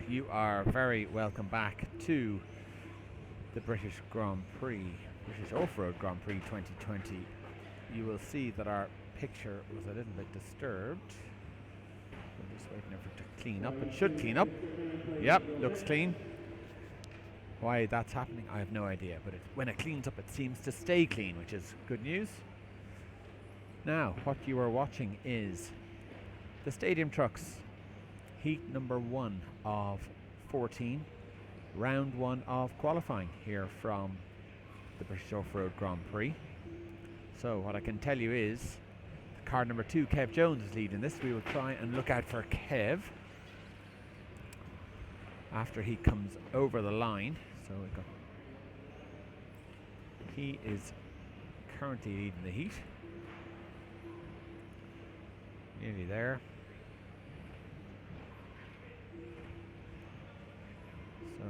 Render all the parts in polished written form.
you are very welcome back to the British Grand Prix, British Offroad Grand Prix 2020. You will see that our picture was a little bit disturbed. We're just waiting for it to clean up. It should clean up. Yep, looks clean. Why that's happening, I have no idea. But when it cleans up, it seems to stay clean, which is good news. Now, what you are watching is the Stadium Trucks, heat number 1 of 14, round 1 of qualifying here from the British Offroad Grand Prix. So what I can tell you is car number 2, Kev Jones, is leading this. We will try and look out for Kev after he comes over the line. So he is currently leading the heat. Nearly there. So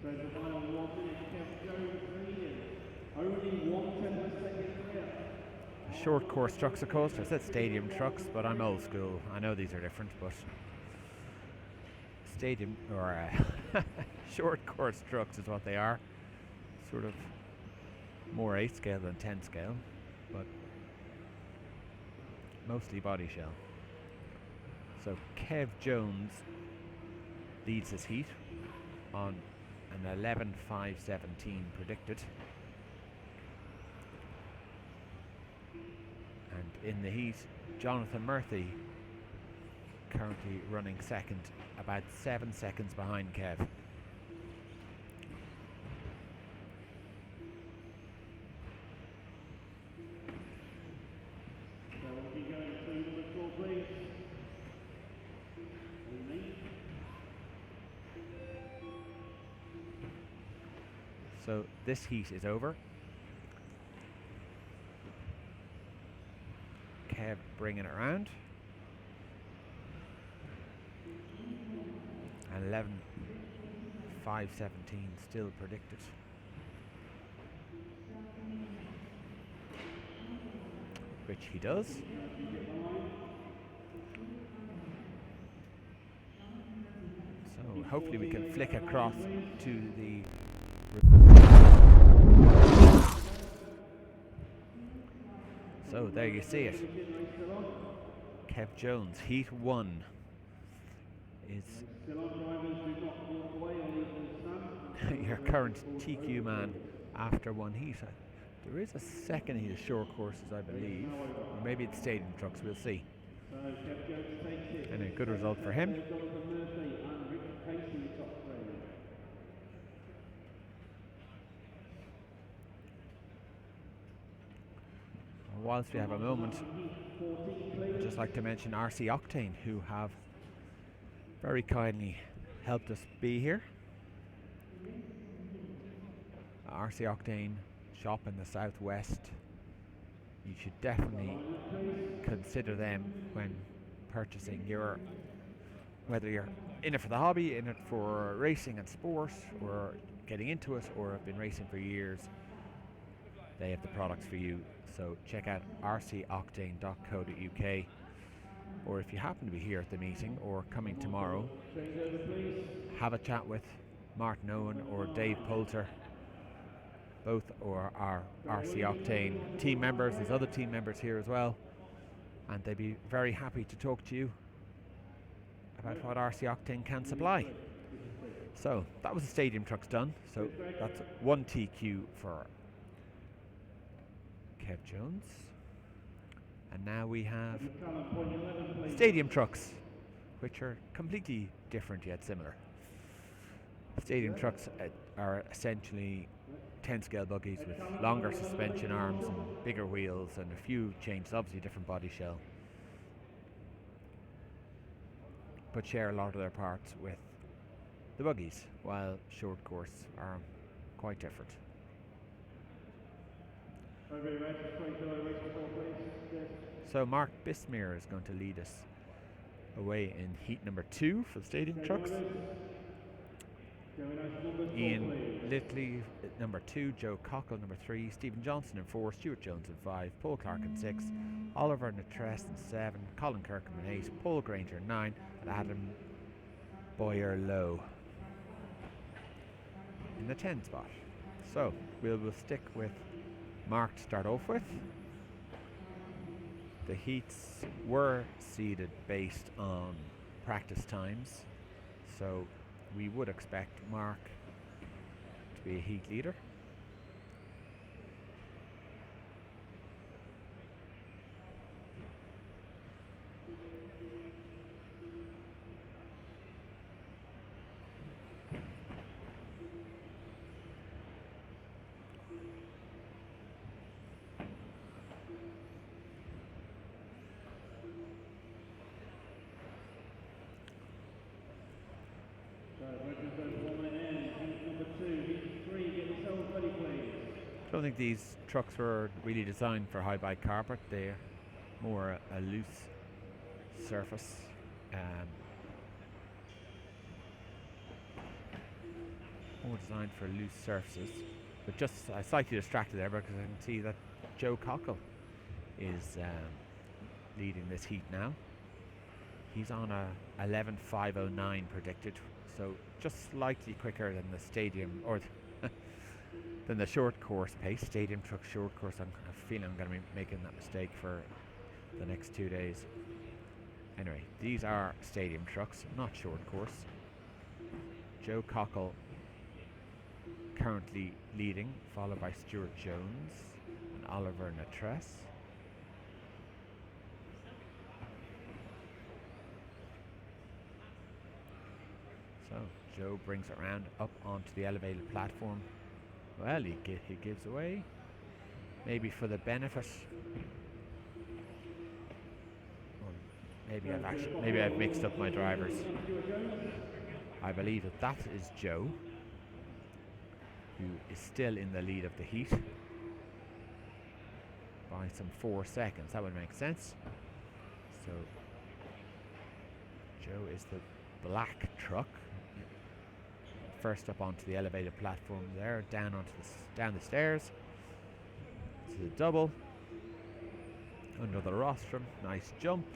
the final 1 minute, Kev Jones leading. Only 1/10 second clear. Short course trucks, of course. I said stadium trucks, but I'm old school. I know these are different, but stadium or short course trucks is what they are. Sort of more 8 scale than 10 scale, but mostly body shell. So Kev Jones leads this heat on an 11.517 predicted. And in the heat, Jonathan Murphy currently running second, about 7 seconds behind Kev. So this heat is over. Kev bringing it around. And 11.517 still predicted. Which he does. So hopefully we can flick across to the so there you see it. Kev Jones, heat 1 is your current TQ man after 1 heat. There is a second heat of short courses, I believe, or maybe it's stadium trucks, we'll see. And a good result for him. Whilst we have a moment, I'd just like to mention RC Octane, who have very kindly helped us be here. RC Octane shop in the southwest. You should definitely consider them when purchasing your, whether you're in it for the hobby, in it for racing and sport, or getting into it, or have been racing for years. They have the products for you. So check out rcoctane.co.uk, or if you happen to be here at the meeting or coming tomorrow, have a chat with Martin Owen or Dave Poulter. Both are our RC Octane team members. There's other team members here as well, and they'd be very happy to talk to you about what RC Octane can supply. So that was the stadium trucks done. So that's 1 TQ for Kev Jones, and now we have stadium trucks, which are completely different yet similar. Stadium trucks are essentially 10 scale buggies with longer suspension arms and bigger wheels and a few changes, obviously different body shell, but share a lot of their parts with the buggies, while short course are quite different. So Mark Bismere is going to lead us away in heat number 2 for the stadium trucks. Ian Litley at number 2, Joe Cockle number 3, Stephen Johnson in 4, Stuart Jones in 5, Paul Clark in 6, Oliver Natrest in 7, Colin Kirkham in 8, Paul Granger in 9, and Adam Boyer low in the 10 spot. So we'll stick with Mark to start off with. The heats were seeded based on practice times, so we would expect Mark to be a heat leader. I don't think these trucks were really designed for high bike carpet. They're more a loose surface. More designed for loose surfaces. But just I slightly distracted there because I can see that Joe Cockle is leading this heat now. He's on a 11.509 predicted, so just slightly quicker than the stadium or than the short course pace. Stadium truck short course. I feel I'm going to be making that mistake for the next 2 days. Anyway, these are stadium trucks, not short course. Joe Cockle currently leading, followed by Stuart Jones and Oliver Natress. So Joe brings it around up onto the elevated platform. Well, he gives away, maybe for the benefit. Maybe I've mixed up my drivers. I believe that is Joe, who is still in the lead of the heat by some 4 seconds. That would make sense. So Joe is the black truck. First up onto the elevated platform there, down the stairs to the double, under the rostrum. Nice jump,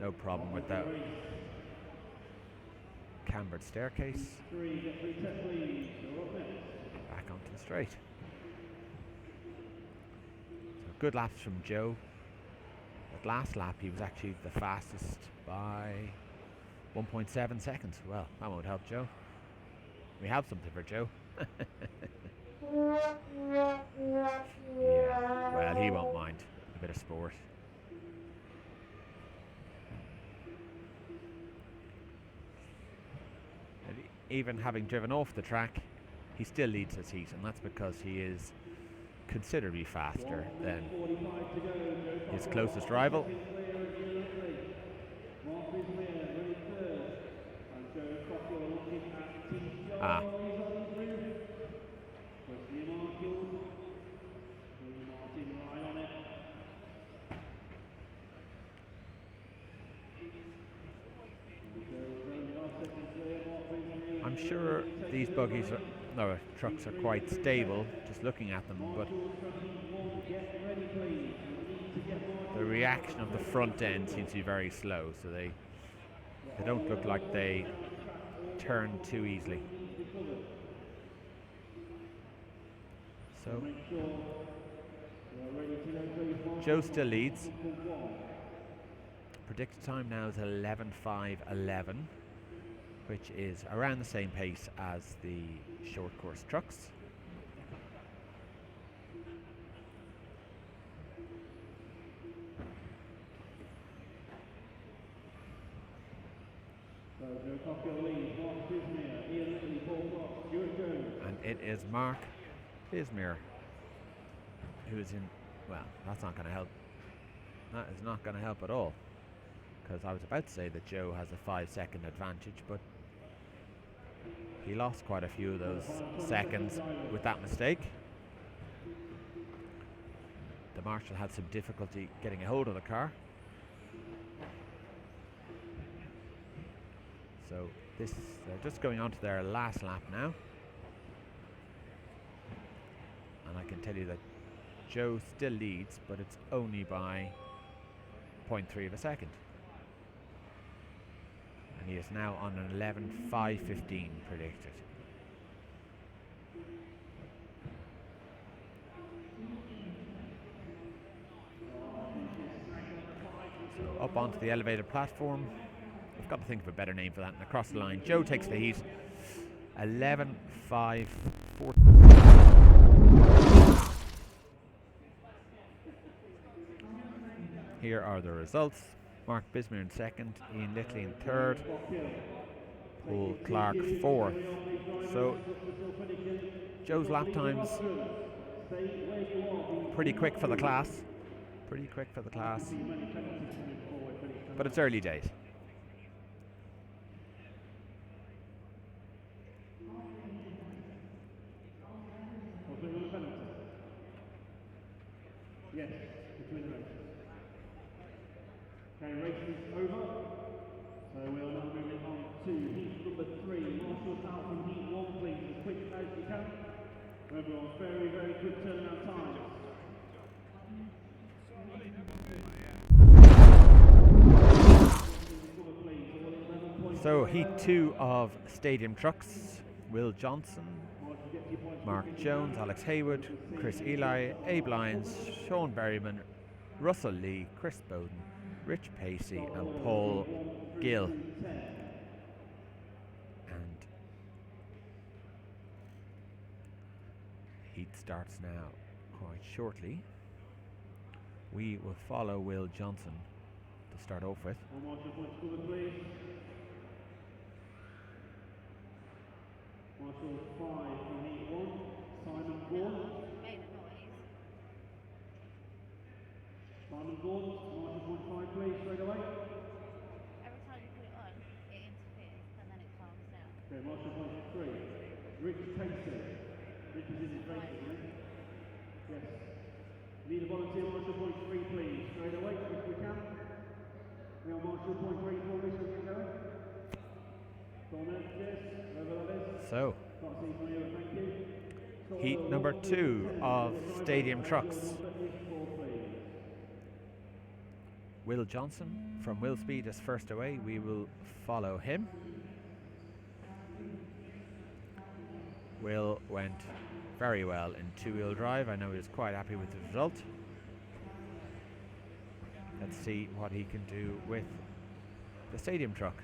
no problem with that. Cambered staircase, back onto the straight. So good laps from Joe. That last lap he was actually the fastest by 1.7 seconds. Well, that won't help Joe. We have something for Joe. Yeah, well, he won't mind a bit of sport. And even having driven off the track, he still leads his heat, and that's because he is considerably faster than his closest rival. I'm sure these trucks are quite stable, just looking at them, but the reaction of the front end seems to be very slow, so they don't look like they turn too easily. So Joe still leads. Predicted time now is 11.511, which is around the same pace as the short course trucks. And it is Mark Bismere who is in. Well, that's not going to help. That is not going to help at all, because I was about to say that Joe has a 5-second advantage, but he lost quite a few of those seconds with that mistake. The marshal had some difficulty getting a hold of the car. So they're just going on to their last lap now. And I can tell you that Joe still leads, but it's only by 0.3 of a second. and he is now on an 11.5.15 predicted. So up onto the elevated platform. I've got to think of a better name for that. And across the line, Joe takes the heat. 11.5.4. Here are the results. Mark Bismuth in second, Ian Littley in third, Paul Clark fourth. So Joe's lap times pretty quick for the class. Pretty quick for the class. But it's early days. Yes, between the races. Okay, race is over. So we are now moving on to heat number 3. Marshal out from heat 1, please, as quick as you can. Remember, on very, very quick turnaround times. So heat 2 of Stadium Trucks. Will Johnson, Mark Jones, Alex Haywood, Chris Eli, Abe Lyons, Sean Berryman, Russell Lee, Chris Bowden, Rich Pacey and Paul Gill. And heat starts now quite shortly. We will follow Will Johnson to start off with. Marshal 5 from heat 1, Simon Gordon. Simon Gordon, Marshal 0.5 please, straight away. Every time you put it on, it interferes and then it calms down. Okay, Marshal 0.3. Rich Pacey. Rich is in his race, isn't he? Yes. Need a volunteer, Marshal 0.3 please, straight away, if we can. Now Marshal 0.3 for me, so we can go. So, heat number 2 of Stadium Trucks. Will Johnson from Will Speed is first away. We will follow him. Will went very well in two-wheel drive. I know he was quite happy with the result. Let's see what he can do with the Stadium Truck.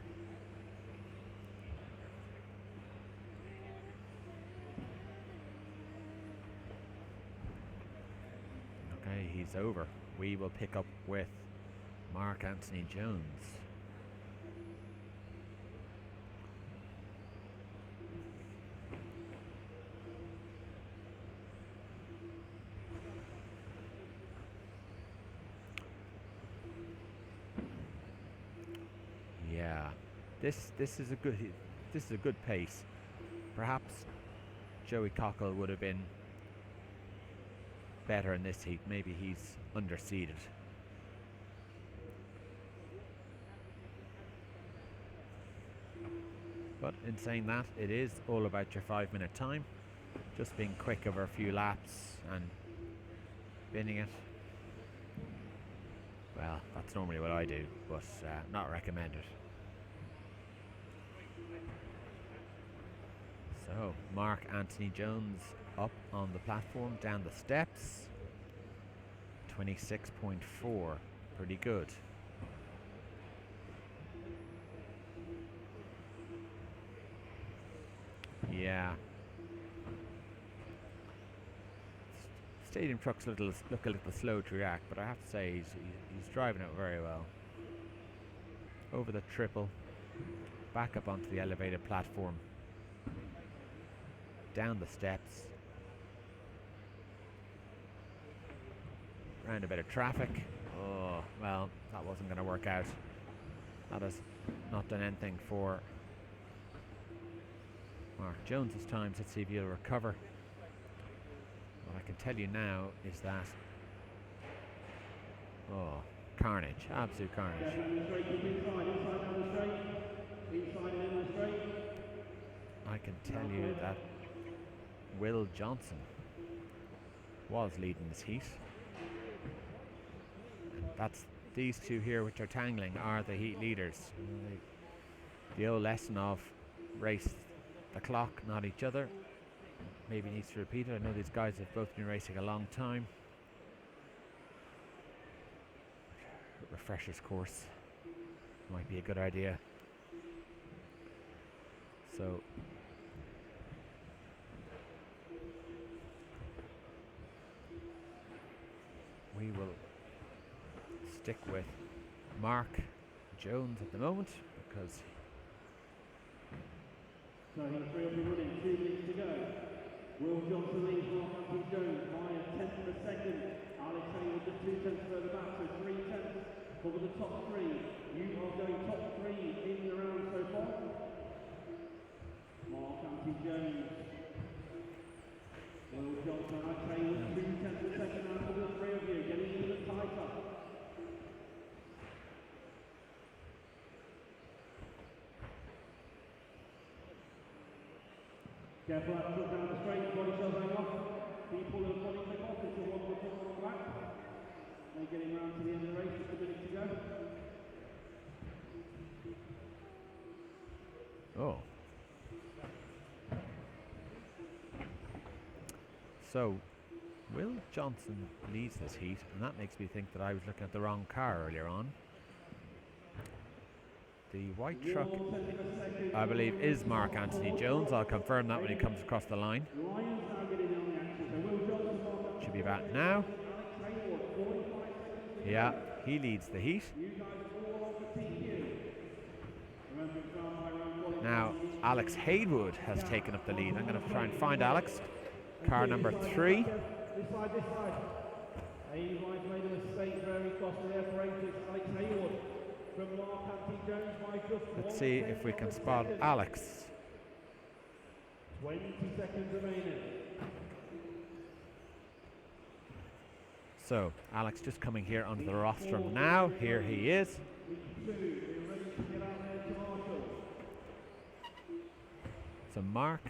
Okay, he's over. We will pick up with Mark Anthony Jones. Yeah, this is a good pace. Perhaps Joey Cockle would have been better in this heat. Maybe he's underseeded. But in saying that, it is all about your 5-minute time. Just being quick over a few laps and binning it. Well, that's normally what I do, but not recommended. So, Mark Anthony Jones up on the platform, down the steps. 26.4, pretty good. Yeah. Stadium Trucks look a little slow to react, but I have to say he's driving it very well. Over the triple, back up onto the elevated platform, down the steps, around a bit of traffic. Oh, well, that wasn't going to work out. That has not done anything for Mark Jones's times. Let's see if he'll recover. What I can tell you now is that, oh, carnage, absolute carnage. I can tell you that Will Johnson was leading this heat. And that's these two here which are tangling are the heat leaders. The old lesson of race the clock, not each other. Maybe needs to repeat it. I know these guys have both been racing a long time. Refreshers course might be a good idea. So we will stick with Mark Jones at the moment because so he's 3 will be running, 2 minutes to go. Will Johnson leads Mark Anthony Jones by a tenth of a second. Alex Hayward just 2 tenths further back, so 3 tenths over the top 3. You are going top 3 in the round so far. Mark Anthony Jones. Will Johnson, Alex Hayward, 2 tenths of a second out of the 3 of you, getting even tighter. Careful that foot down the straight, body shell going off. People who body clip off into one foot on the back. They're getting round to the end of the race, just a minute to go. oh. So Will Johnson leads this heat, and that makes me think that I was looking at the wrong car earlier on. The white truck, I believe, is Mark Anthony Jones. I'll confirm that when he comes across the line. Should be back now. Yeah, he leads the heat. Now, Alex Haywood has taken up the lead. I'm going to try and find Alex. Car number 3. This side. Haywood made a mistake, very costly there for Alex Haywood. From Mark Anthony Jones by just Let's see if we can spot Alex. 20 seconds remaining. So, Alex just coming here onto the rostrum now. Here he is. So Mark,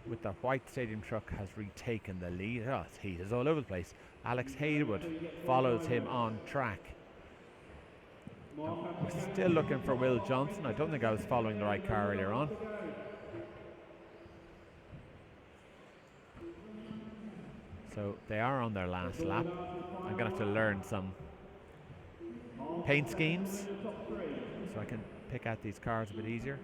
with the white stadium truck, has retaken the lead. Oh, heat is all over the place. Alex Haywood follows him on track. We're still looking for Will Johnson. I don't think I was following the right car earlier on. So they are on their last lap. I'm going to have to learn some paint schemes so I can pick out these cars a bit easier.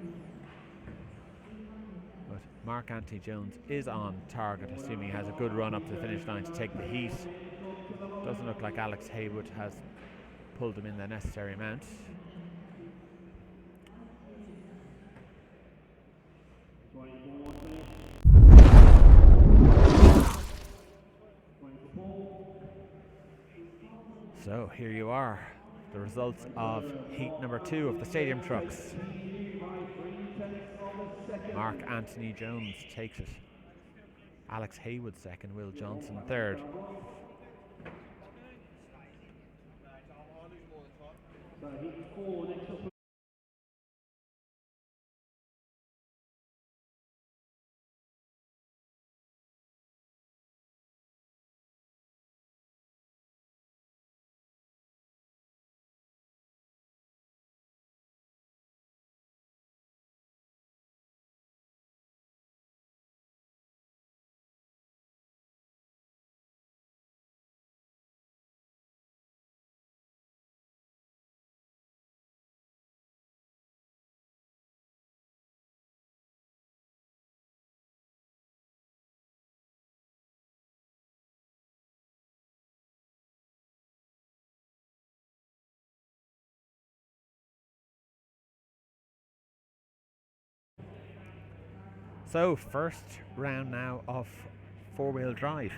But Mark Anthony Jones is on target, assuming he has a good run up to the finish line to take the heat. Doesn't look like Alex Haywood has pulled him in the necessary amount. So here you are, the results of heat number 2 of the stadium trucks. Mark Anthony Jones takes it. Alex Haywood second, Will Johnson third. So first round now of four-wheel drive.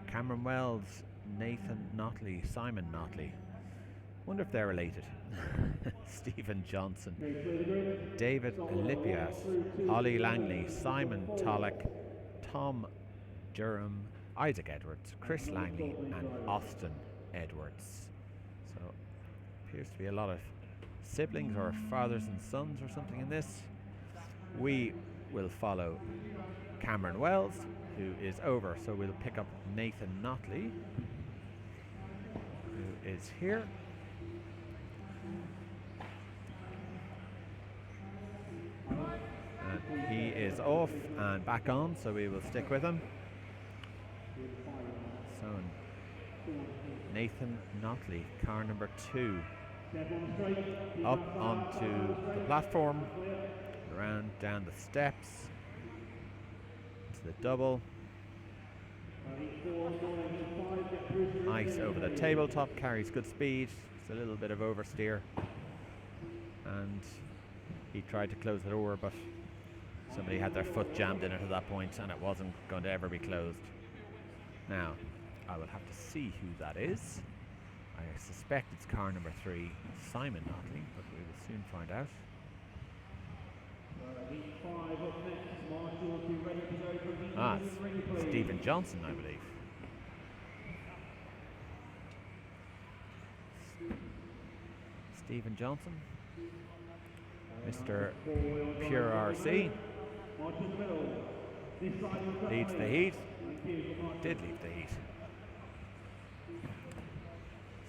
Cameron Wells, Nathan Notley, Simon Notley. Wonder if they're related. Stephen Johnson, David Lipias, Ollie Langley, Simon Tullock, Tom Durham, Isaac Edwards, Chris Langley and Austin Edwards. So appears to be a lot of siblings or fathers and sons or something in this. We will follow Cameron Wells, who is over, so we'll pick up Nathan Notley, who is here. He is off and back on, so we will stick with him. So Nathan Notley, car number 2, up onto the platform, around down the steps, to the double. Nice over the tabletop, carries good speed. It's a little bit of oversteer, and he tried to close the door, but somebody had their foot jammed in it at that point, and it wasn't going to ever be closed. Now, I will have to see who that is. I suspect it's car number 3, Simon Notley, but we will soon find out. Ah, it's Stephen Johnson, I believe. Stephen Johnson, Mr. Pure RC, leads the heat. Did lead the heat.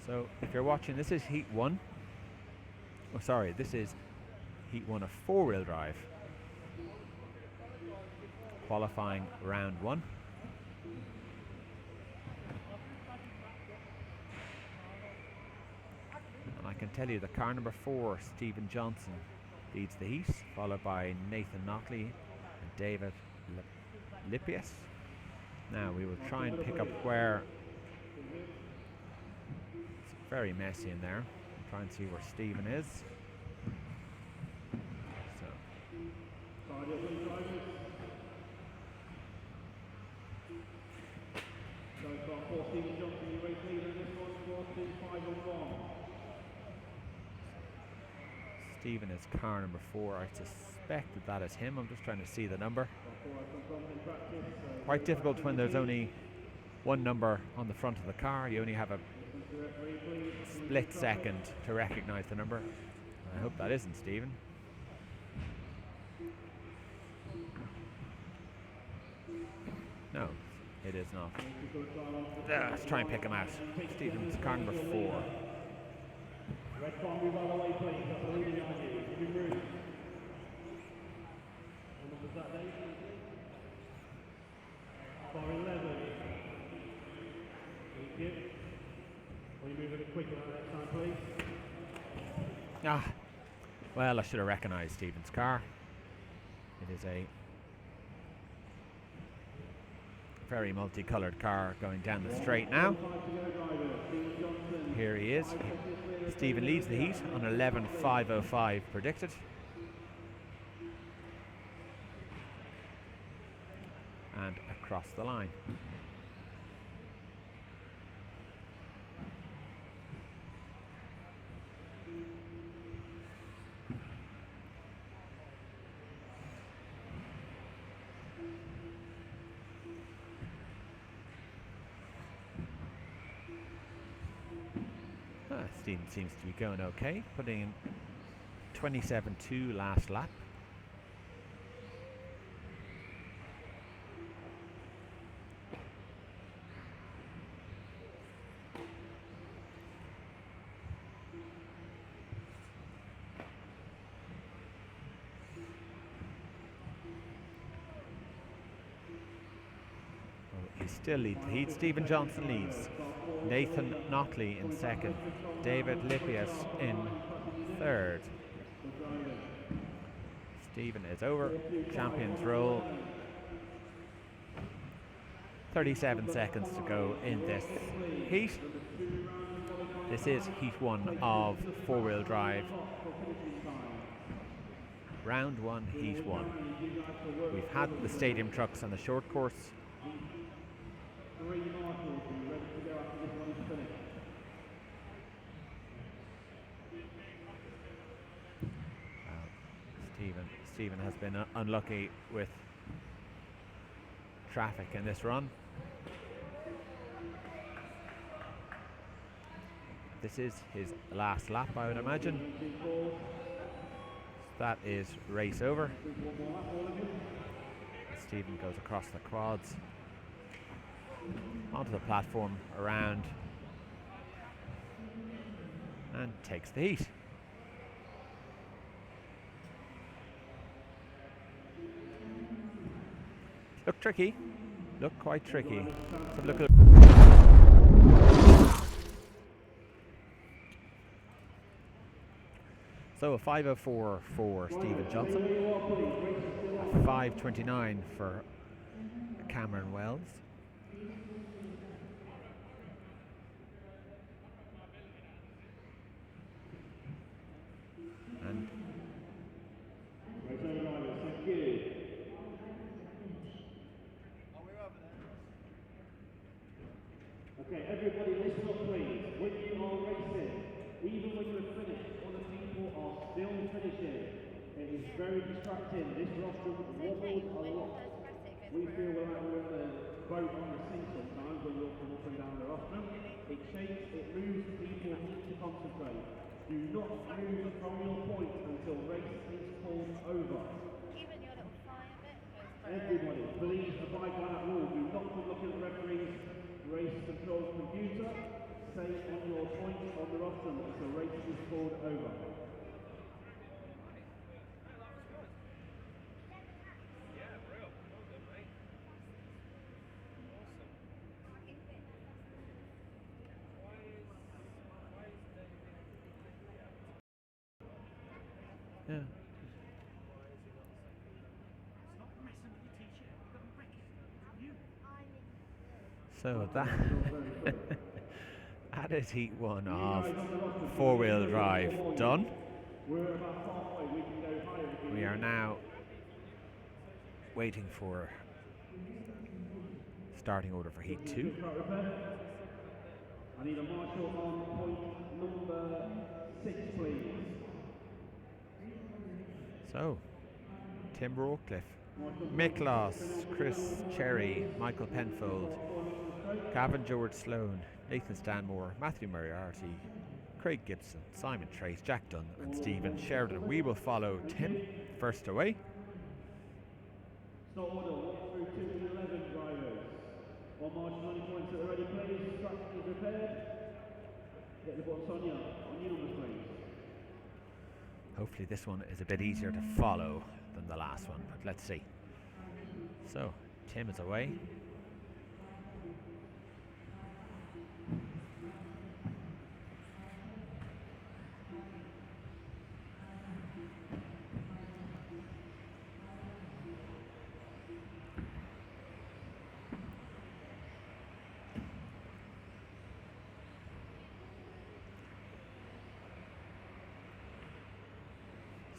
So if you're watching, this is heat 1. Oh, sorry, this is heat 1 of 4-wheel drive, qualifying round 1. And I can tell you the car number 4, Stephen Johnson, leads the heat, followed by Nathan Notley and David Lippius. Now we will try and pick up where it's very messy in there. Try and see where Stephen is. So Stephen is car number 4. I suspect that is him. I'm just trying to see the number. Quite difficult when there's only one number on the front of the car. You only have a split second to recognize the number. I hope that isn't Stephen. No, it is not. Let's try and pick him out. Stephen's car number 4. Red car, move out of the way, please. That's the leading idea. Give him room. What was that, Dave? Car 11. Thank you. Will you move a bit quicker next time, please? Ah, well, I should have recognised Stephen's car. It is a very multicoloured car going down the straight now. Here he is. Stephen leads the heat on 11.505 predicted. And across the line. Stephen seems to be going okay, putting in 27.2 last lap. He still leads the heat. Stephen Johnson leads. Nathan Notley in second. David Lippius in third. Stephen is over. Champion's roll. 37 seconds to go in this heat. This is heat 1 of 4-wheel drive. Round 1, heat 1. We've had the stadium trucks on the short course. Stephen has been unlucky with traffic in this run. This is his last lap, I would imagine. That is race over. Stephen goes across the quads, onto the platform, around, and takes the heat. tricky. Look quite tricky. Let's have a look at so a 5:04 for Stephen Johnson, a 5:29 for Cameron Wells. And okay, everybody listen up please. When you are racing, even when you're finished, other people are still finishing. It is very distracting. This rostrum wobbles a lot. We feel like we're in a boat on the sea sometimes when you come up and down the rostrum. It shakes, it moves, people need to concentrate. Do not move from your point until race is called over. Even your little fire bit goes very Everybody, please abide by that rule. Do not come looking at the referee's race control computer. Stay on your point on the rostrum until race is called over. yeah. So that that is heat one of four-wheel drive done. We are now waiting for starting order for heat two. I need a marshal on point number 6, please. So, Tim Rawcliffe, Miklos, Chris Cherry, Michael Penfold, Gavin George Sloan, Nathan Stanmore, Matthew Moriarty, Craig Gibson, Simon Trace, Jack Dunn and Stephen Sheridan. We will follow Tim first away. Start order 1 through 2 to 11 drivers. All marshals on your points that are ready, please. Strategy is prepared. Get the button, Sonia, on your numbers, please. Hopefully this one is a bit easier to follow than the last one, but let's see. So, Tim is away.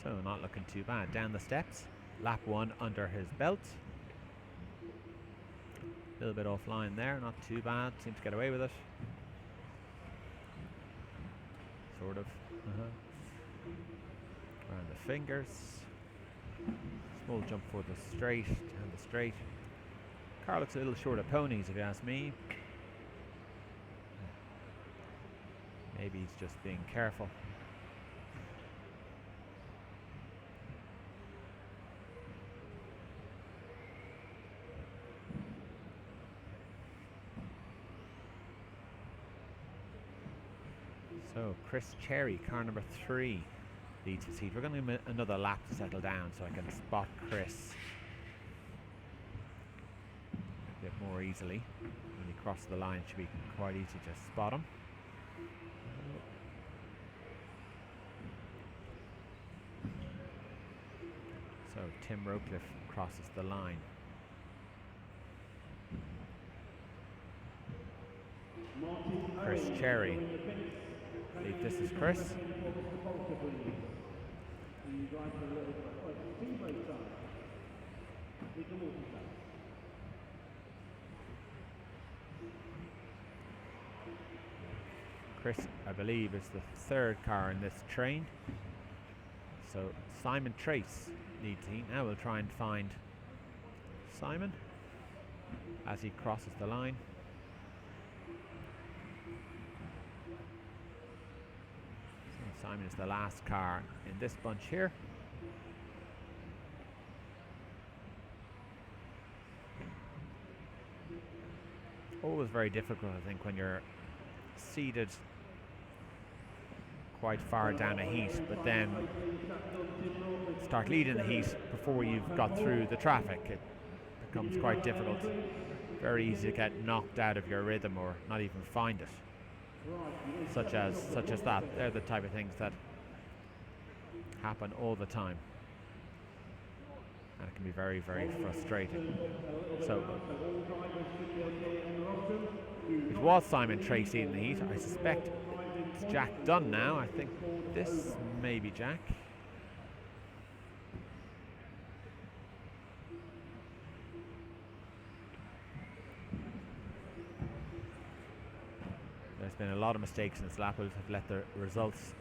So not looking too bad. Down the steps, lap one under his belt. A little bit offline there, not too bad. Seemed to get away with it. Sort of. Around the fingers. Small jump for the straight, down the straight. Car looks a little short of ponies if you ask me. Maybe he's just being careful. So Chris Cherry, car number 3, leads his heat. We're going to give him another lap to settle down so I can spot Chris a bit more easily. When he crosses the line, it should be quite easy to spot him. So Tim Rawcliffe crosses the line. Chris Cherry. I believe this is Chris. Chris, I believe, is the 3rd car in this train. So Simon Trace leads heat. Now we'll try and find Simon as he crosses the line. Simon is the last car in this bunch here. Always very difficult, I think, when you're seated quite far down a heat, but then start leading the heat before you've got through the traffic. It becomes quite difficult. Very easy to get knocked out of your rhythm or not even find it. Such as that. They're the type of things that happen all the time. And it can be very, very frustrating. So it was Simon Tracy in the heat. I suspect it's Jack Dunn now. I think this may be Jack. There's been a lot of mistakes in this lap. We'll have to let the results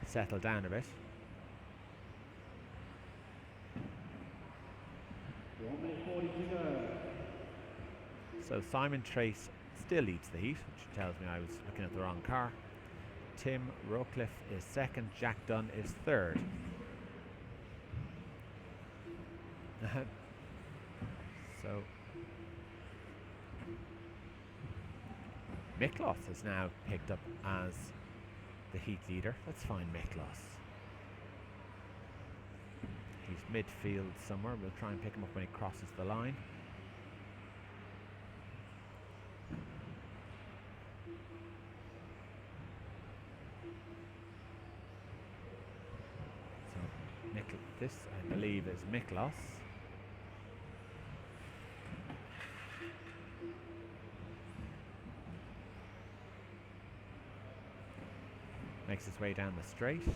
settle down a bit. 1 minute 40 to go. So Simon Trace still leads the heat, which tells me I was looking at the wrong car. Tim Rowcliffe is second, Jack Dunn is third. So Miklos is now picked up as the heat leader. Let's find Miklos. He's midfield somewhere. We'll try and pick him up when he crosses the line. So this, I believe, is Miklos. Makes his way down the straight.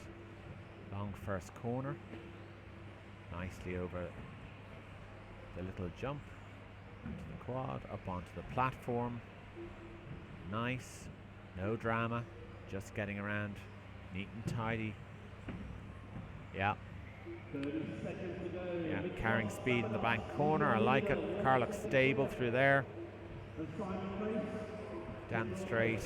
Long first corner. Nicely over the little jump into the quad, up onto the platform. Nice, no drama, just getting around, neat and tidy. Yeah. 30 seconds to go. Yeah, carrying speed in the bank corner. I like it. Car looks stable through there. And Simon Trace. Down the straight.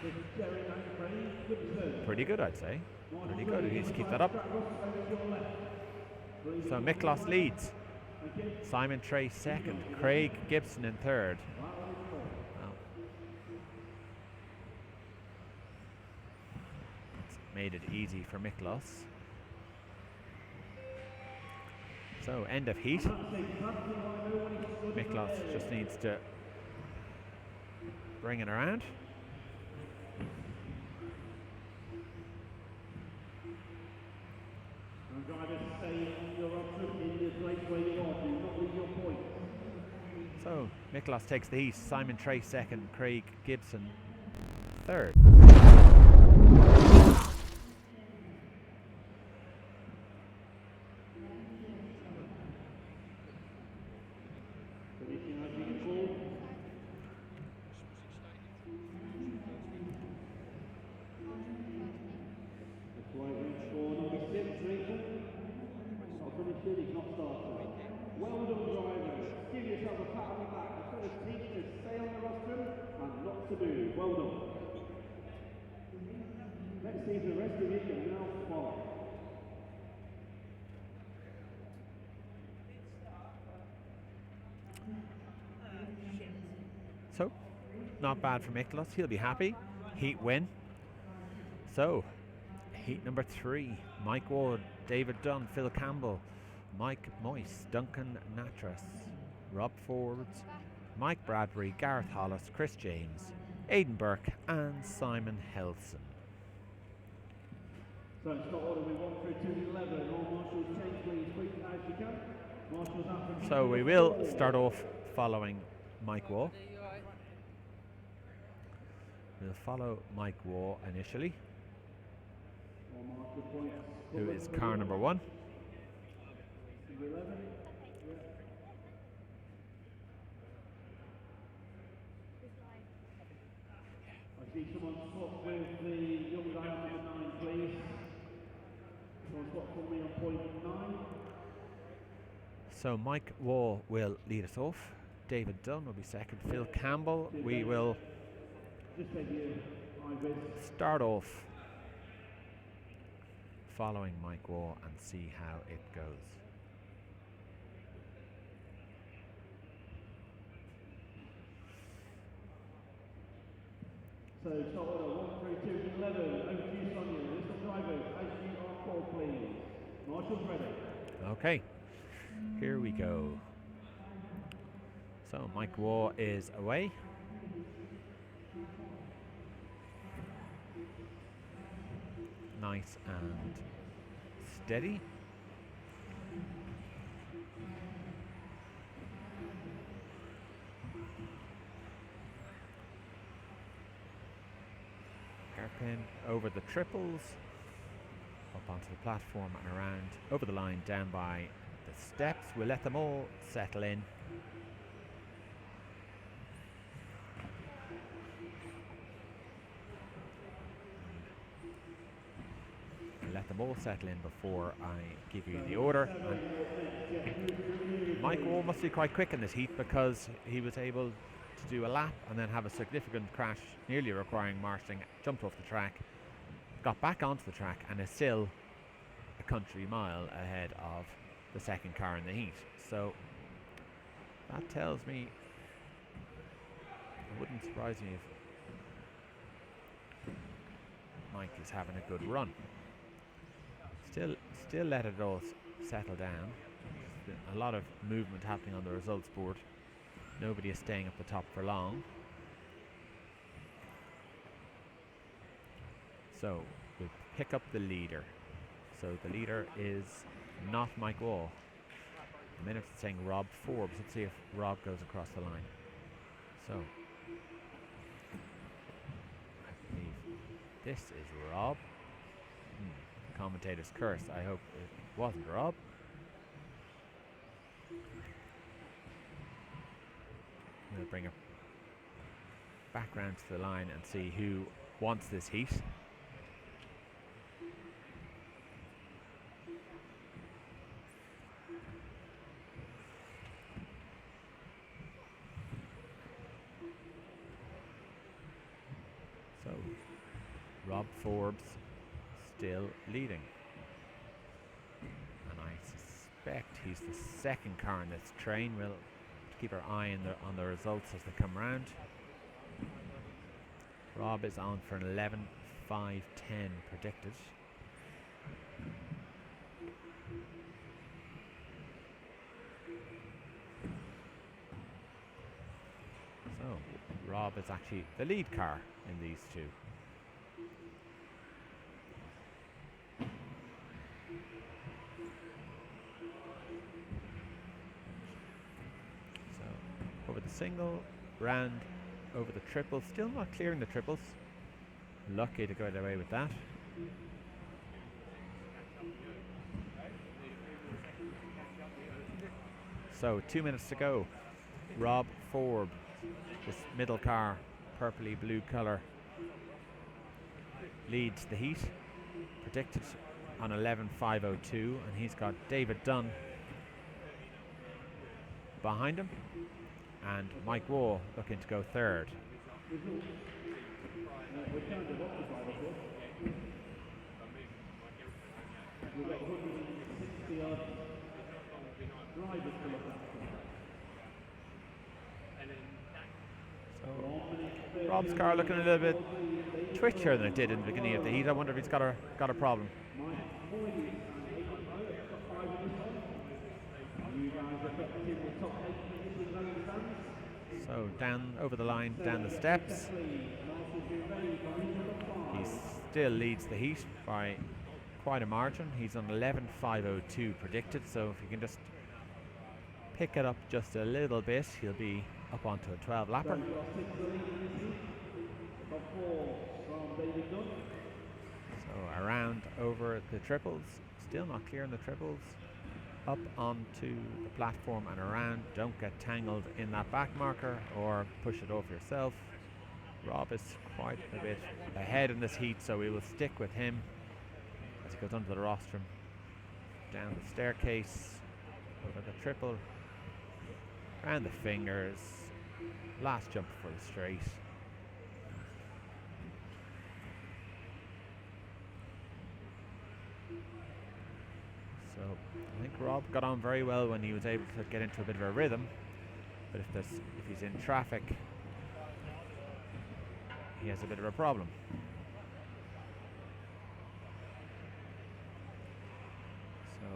With Jerry McFrain. Good turn. Pretty good, I'd say. Pretty good. He needs to keep that up. So Miklos leads. Simon Trace second. Craig Gibson in third. Well, it's made it easy for Miklos. So end of heat. Miklos just needs to bring it around. So Miklos takes the heat. Simon Trace second. Craig Gibson third. Well done, drivers. Give yourself a pat on the back. The first team to stay on the rostrum and not to move. Well done. Let's see if the rest of you can now follow. So, not bad for Miklos. He'll be happy. Heat win. So, heat number 3. Mike Ward, David Dunn, Phil Campbell, Mike Moyse, Duncan Natras, Rob Forbes, Mike Bradbury, Gareth Hollis, Chris James, Aidan Burke and Simon Helson. So in start order we 1 through 211. All marshals change please quick as you can. Marshals after. So we will start off following Mike Waugh. We'll follow Mike Waugh initially, who is car number 1. I see someone swap with the young guy on number 9, please. Someone swap for me on point 9. So Mike Waugh will lead us off. David Dunn will be second. Phil Campbell. We will start off following Mike Waugh and see how it goes. So start order 1 through 211. Over to you, Sonia. List of drivers as you are called, please. Marshals ready. Okay, here we go. So Mike Waugh is away. Nice and steady. Hairpin over the triples, up onto the platform and around, over the line, down by the steps. We'll let them all settle in. Let them all settle in before I give you the order. And Mike Waugh must be quite quick in this heat, because he was able to do a lap and then have a significant crash, nearly requiring marshalling, jumped off the track, got back onto the track, and is still a country mile ahead of the second car in the heat. So that tells me, it wouldn't surprise me if Mike is having a good run. Still let it all settle down. There's been a lot of movement happening on the results board. Nobody is staying up the top for long. So we'll pick up the leader. So the leader is not Mike Waugh. A minute it's saying Rob Forbes. Let's see if Rob goes across the line. So I believe this is Rob. Commentator's curse. I hope it wasn't Rob. We'll bring it back round to the line and see who wants this heat. So Rob Forbes still leading, and I suspect he's the second car in this train. We'll keep our eye on the results as they come round. Rob is on for an 11.5.10 predicted. So Rob is actually the lead car in these two. Over the single, round over the triple, still not clearing the triples. Lucky to get away with that. So 2 minutes to go. Rob Forbes, this middle car, purpley blue colour, leads the heat, predicted on 11.5.02, and he's got David Dunn behind him, and Mike Waugh looking to go third. So Rob's car looking a little bit twitchier than it did in the beginning of the heat. I wonder if he's got a problem. So down over the line, down the steps. He still leads the heat by quite a margin. He's on 11.5.02 predicted, so if he can just pick it up just a little bit, he'll be up onto a 12 lapper. So around over the triples, still not clearing the triples. Up onto the platform and around. Don't get tangled in that back marker or push it off yourself. Rob is quite a bit ahead in this heat, so we will stick with him as he goes onto the rostrum, down the staircase, over the triple, and the fingers. Last jump for the straight. So I think Rob got on very well when he was able to get into a bit of a rhythm, but if he's in traffic, he has a bit of a problem. So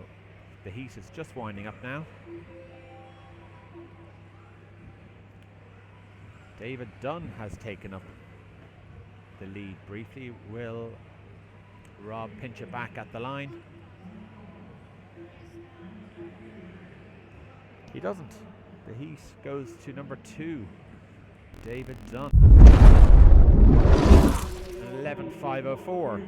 the heat is just winding up now. David Dunn has taken up the lead briefly. Will Rob pinch it back at the line? He doesn't. The heat goes to number 2, David Dunn. 11.504.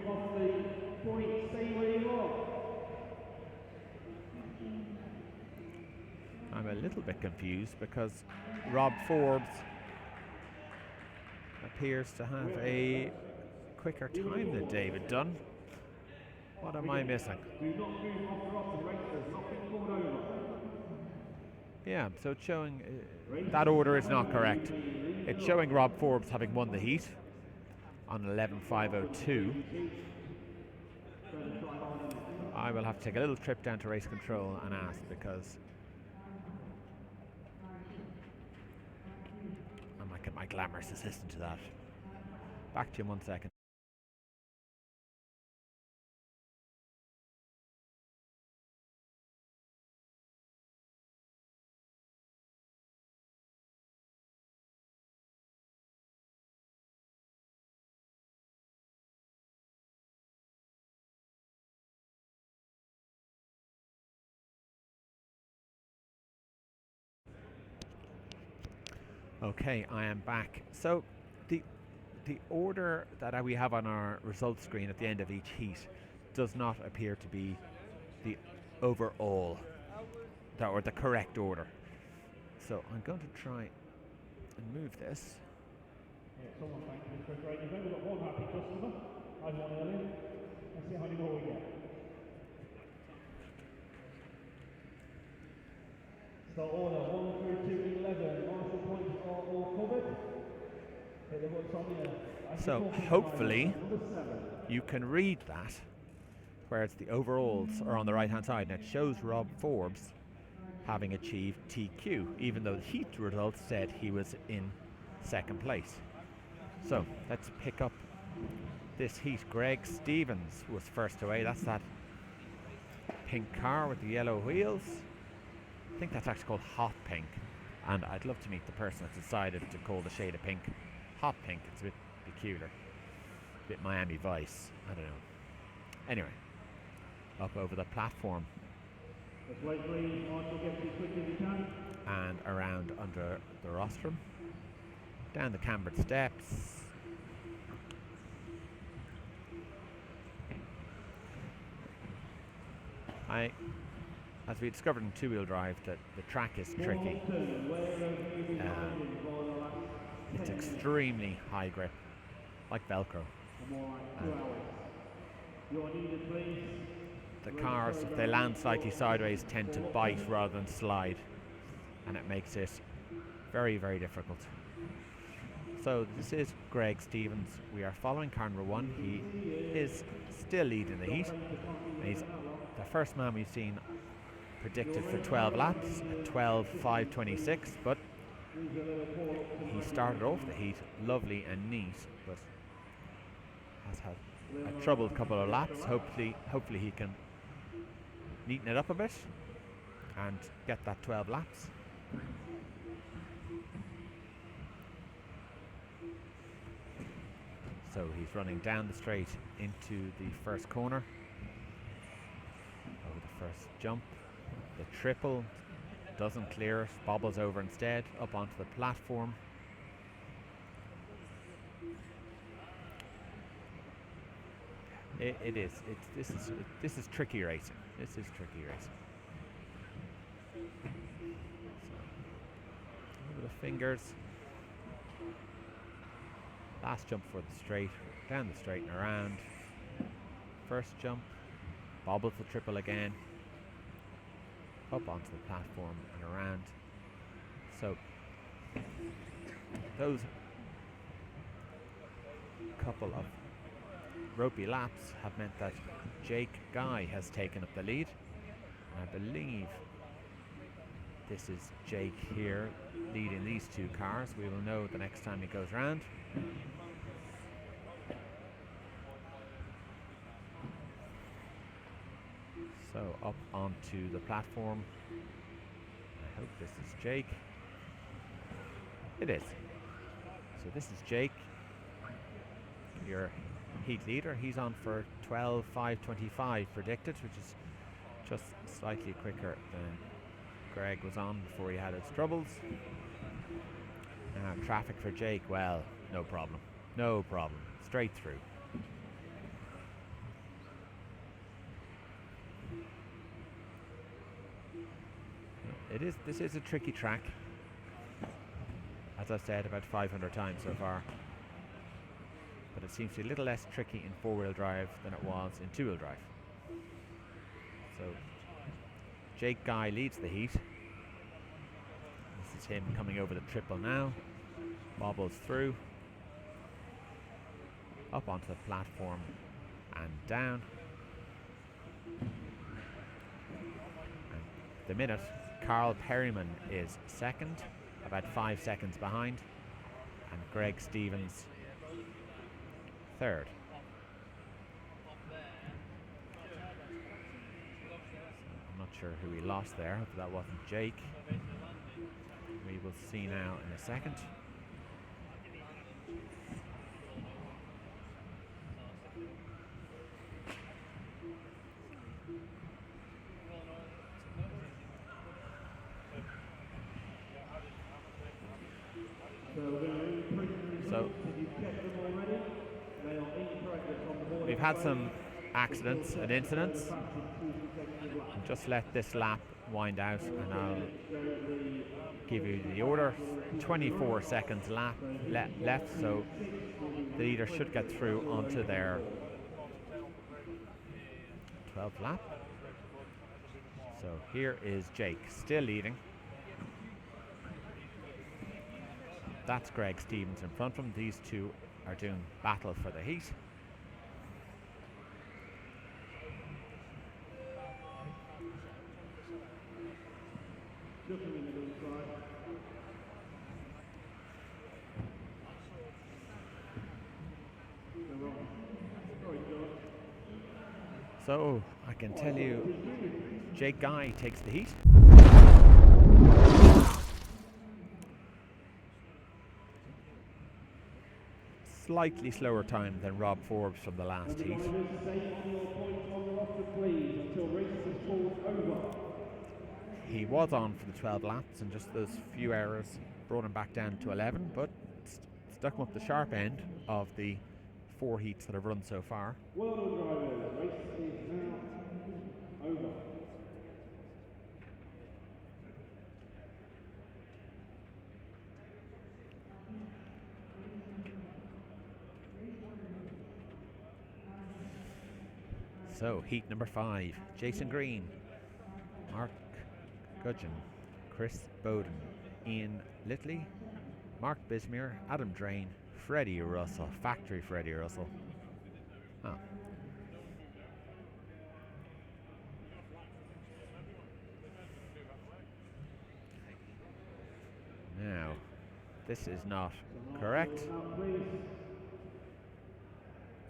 I'm a little bit confused because Rob Forbes appears to have a quicker time than David Dunn. What am I missing? Yeah, so it's showing that order is not correct. It's showing Rob Forbes having won the heat on 11.502. I will have to take a little trip down to race control and ask, because I might get my glamorous assistant to that. Back to you in 1 second. Okay, I am back. So the order that we have on our results screen at the end of each heat does not appear to be the overall or the correct order. So I'm going to try and move this. Yeah, someone thank you for a great event. We've got one happy customer. I had one earlier. Let's see how many more we get. So order 1 through to 11. Marshal points are all covered. Hit the button on here. So hopefully you can read that, whereas the overalls are on the right hand side, and it shows Rob Forbes having achieved TQ, even though the heat results said he was in second place. So let's pick up this heat. Greg Stevens was first away. That's that pink car with the yellow wheels. I think that's actually called hot pink, and I'd love to meet the person that decided to call the shade of pink hot pink. It's a bit peculiar, a bit Miami Vice, I don't know. Anyway, up over the platform and around under the rostrum, down the cambered steps. As we discovered in two-wheel drive, that the track is tricky. It's extremely high grip, like Velcro. The cars, if they land slightly sideways, tend to bite rather than slide, and it makes it very, very difficult. So this is Greg Stevens. We are following car number 1. He is still leading the heat. He's the first man we've seen predicted for 12 laps at 12.526, but he started off the heat lovely and neat, but has had a troubled couple of laps. Hopefully he can neaten it up a bit and get that 12 laps. So he's running down the straight into the first corner, over the first jump. The triple doesn't clear it, bobbles over instead, up onto the platform. This is tricky racing. This is tricky racing. So, over the fingers. Last jump for the straight, down the straight and around. First jump, bobbles the triple again, up onto the platform and around. So those couple of ropey laps have meant that Jake Guy has taken up the lead. I believe this is Jake here leading these two cars. We will know the next time he goes round. So up onto the platform. I hope this is Jake. It is. So this is Jake, your heat leader. He's on for 12:5:25 predicted, which is just slightly quicker than Greg was on before he had his troubles. Traffic for Jake, well, no problem. No problem. Straight through. This is a tricky track. As I've said about 500 times so far. But it seems to be a little less tricky in four-wheel drive than it was in two-wheel drive. So Jake Guy leads the heat. This is him coming over the triple now. Wobbles through. Up onto the platform and down. And the minute, Carl Perryman is second, about 5 seconds behind, and Greg Stevens third. I'm not sure who he lost there. Hope that wasn't Jake. We will see now in a second. So we've had some accidents and incidents. Just let this lap wind out and I'll give you the order. 24 seconds left, so the leader should get through onto their 12th lap. So here is Jake, still leading. That's Greg Stevens in front of him. These two are doing battle for the heat. So I can tell you, Jake Guy takes the heat. Slightly slower time than Rob Forbes from the last heat. He was on for the 12 laps, and just those few errors brought him back down to 11, but stuck him up the sharp end of the 4 heats that have run so far. Well done, drivers. The race is now over. So, heat number 5, Jason Green, Mark Gudgeon, Chris Bowden, Ian Litley, Mark Bismuir, Adam Drain, Freddie Russell, factory Freddie Russell. Oh. Now, this is not correct.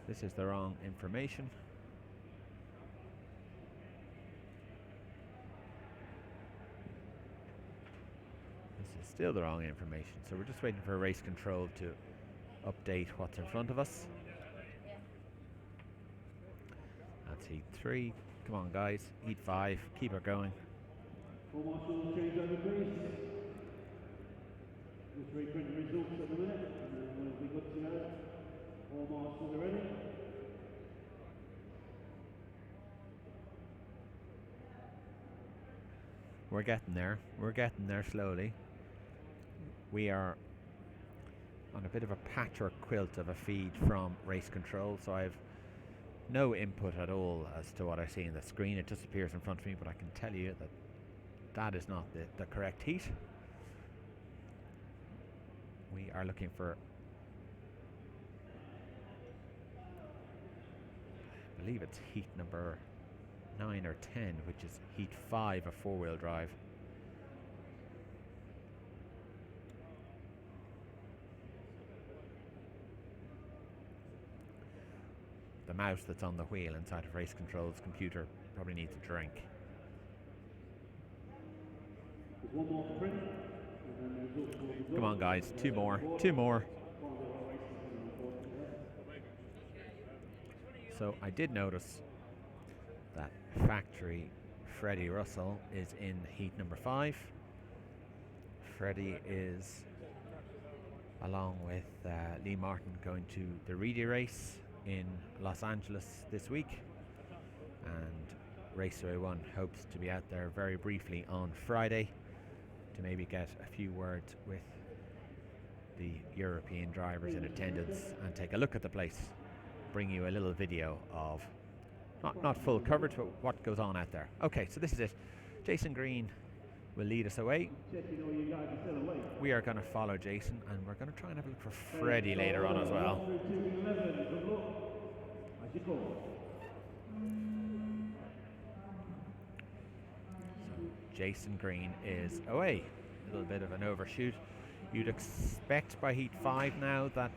This is the wrong information. Still the wrong information, so we're just waiting for race control to update what's in front of us. That's heat 3. Come on guys, heat 5, keep it going. All marshals change over, please. Just reprint the results at the minute, and then we'll be good to go. All marshals are ready. We're getting there. We're getting there slowly. We are on a bit of a patchwork quilt of a feed from race control, so I have no input at all as to what I see in the screen. It just appears in front of me, but I can tell you that that is not the correct heat. We are looking for, I believe it's heat number 9 or 10, which is heat 5 of 4-wheel drive. The mouse that's on the wheel inside of race control's computer probably needs a drink. There's one more to print. Come on guys, two more. So I did notice that factory Freddie Russell is in heat number 5. Freddie is, along with Lee Martin, going to the Reedy race in Los Angeles this week, and Raceway 1 hopes to be out there very briefly on Friday to maybe get a few words with the European drivers in attendance and take a look at the place, bring you a little video of not full coverage, but what goes on out there. Okay, so this is it. Jason Green will lead us away. We are going to follow Jason, and we're going to try and have a look for Freddie later on as well. So Jason Green is away. A little bit of an overshoot. You'd expect by heat 5 now that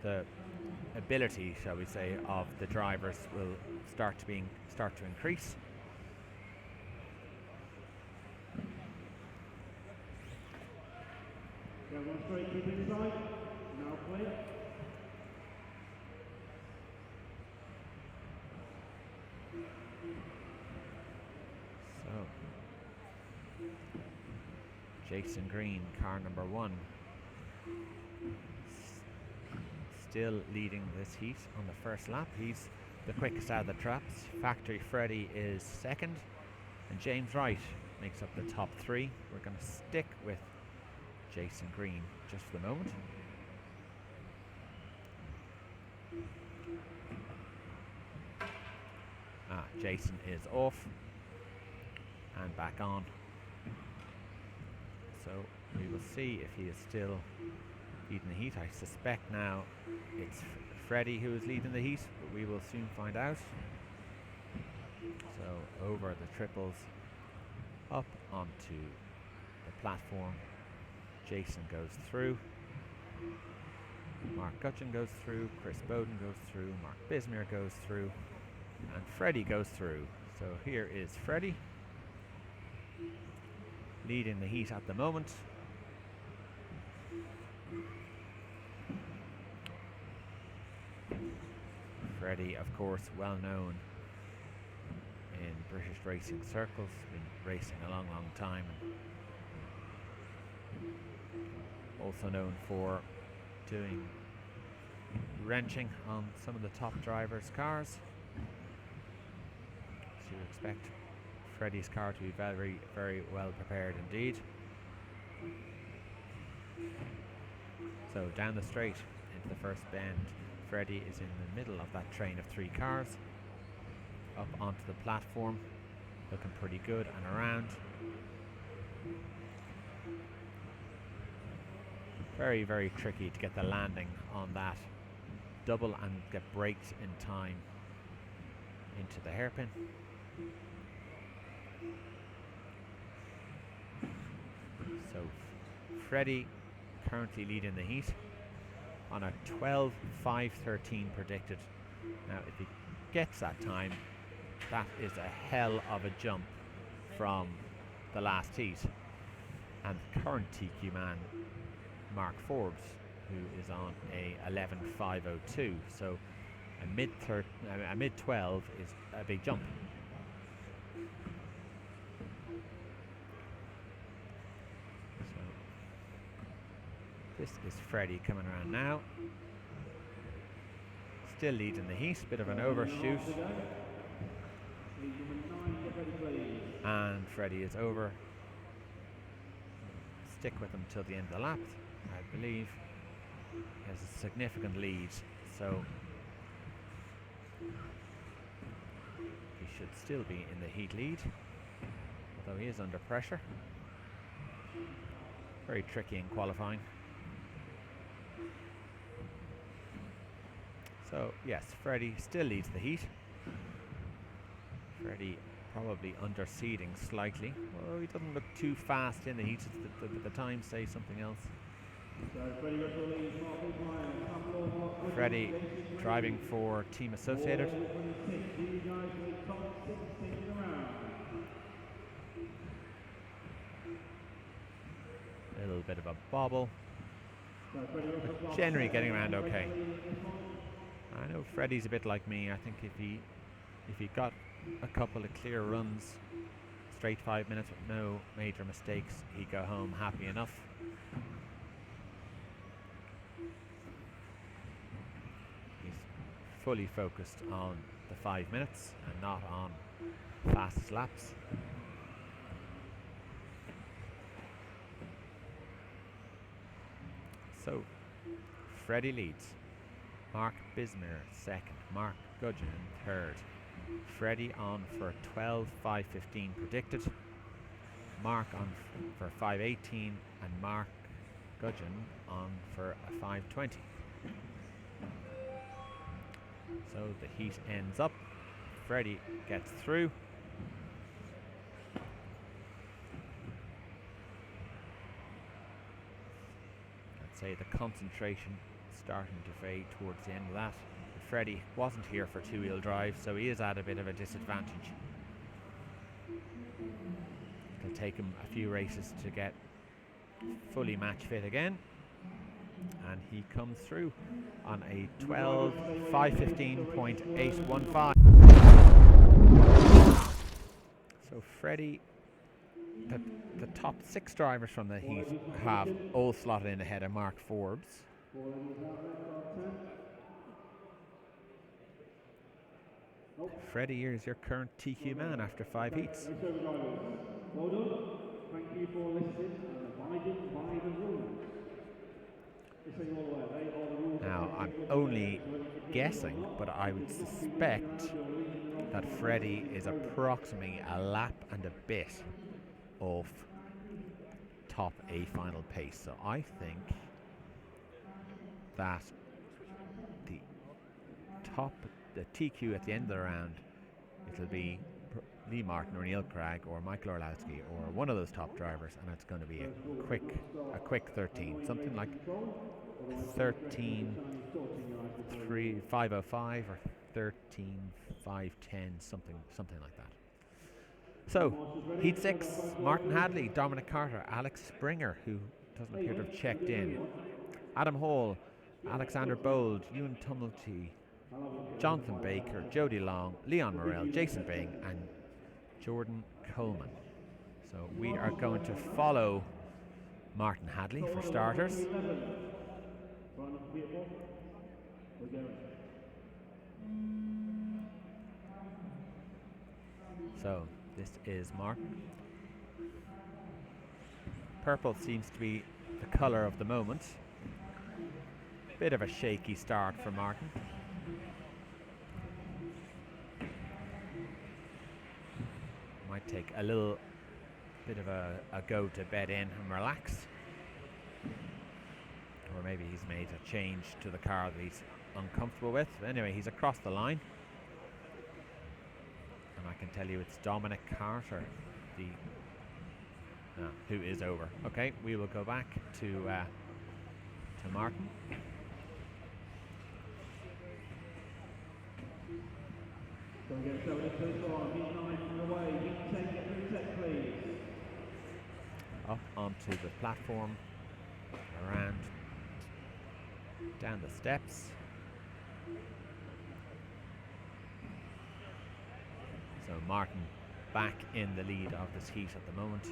the ability, shall we say, of the drivers will start to increase. Everyone straight, keep inside. Now clear. So Jason Green, car number 1, still leading this heat on the first lap. He's the quickest out of the traps. Factory Freddie is second, and James Wright makes up the top 3. We're going to stick with Jason Green just for the moment. Jason is off and back on. So we will see if he is still leading the heat. I suspect now it's Freddie who is leading the heat, but we will soon find out. So over the triples, up onto the platform. Jason goes through. Mark Gutchin goes through. Chris Bowden goes through. Mark Bismere goes through. And Freddie goes through. So here is Freddie leading the heat at the moment. Freddie, of course, well known in British racing circles, been racing a long time, and also known for doing wrenching on some of the top drivers' cars. So you expect Freddie's car to be very well prepared indeed. So down the straight into the first bend, Freddie is in the middle of that train of 3 cars, up onto the platform, looking pretty good and around. Very tricky to get the landing on that double and get brakes in time into the hairpin. So Freddie currently leading the heat on a 12.513 predicted. Now if he gets that time, that is a hell of a jump from the last heat. And current TQ man Mark Forbes, who is on a 11.502, so a mid 12 is a big jump. So this is Freddie coming around now, still leading the heat, bit of an overshoot, and Freddie is over. Stick with him till the end of the lap. I believe he has a significant lead, so he should still be in the heat lead, although he is under pressure. Very tricky in qualifying. So yes, Freddie still leads the heat. Freddie probably underseeding slightly. Well, he doesn't look too fast in the heat. The times say something else. Freddie driving for Team Associated. A little bit of a bobble. but generally getting around okay. I know Freddie's a bit like me. I think if he got a couple of clear runs, straight 5 minutes with no major mistakes, he'd go home happy enough. He's fully focused on the 5 minutes and not on fastest laps. So Freddie leads, Mark Bismer second, Mark Gudgeon third. Freddie on for 12.515 predicted, Mark on for 5.18 and Mark Gudgeon on for a 5.20. So the heat ends up, Freddie gets through. I'd say the concentration starting to fade towards the end of that. Freddie wasn't here for two-wheel drive, so he is at a bit of a disadvantage. It'll take him a few races to get fully match fit again, and he comes through on a 12.515.815. So Freddie, the top 6 drivers from the heat have all slotted in ahead of Mark Forbes. Freddie, here's your current TQ man after 5 heats. Well done. Thank you for listening and abiding by the rules. Now, I'm only guessing, but I would suspect that Freddie is approximately a lap and a bit off top A final pace. So I think that the TQ at the end of the round, it'll be Lee Martin or Neil Craig or Michael Orlowski or one of those top drivers, and it's going to be a quick 13, something like 13.505 or 13.510, something like that. So heat 6, Martin Hadley, Dominic Carter, Alex Springer, who doesn't appear to have checked in, Adam Hall, Alexander Bold, Ewan Tumulty, Jonathan Baker, Jody Long, Leon Morrell, Jason Bing and Jordan Coleman. So we are going to follow Martin Hadley for starters. So this is Martin. Purple seems to be the colour of the moment. Bit of a shaky start for Martin. Might take a little bit of a go to bed in and relax. Or maybe he's made a change to the car that he's uncomfortable with. Anyway, he's across the line. And I can tell you it's Dominic Carter, who is over. Okay, we will go back to Martin. Up onto the platform, around, down the steps. So Martin back in the lead of this heat at the moment.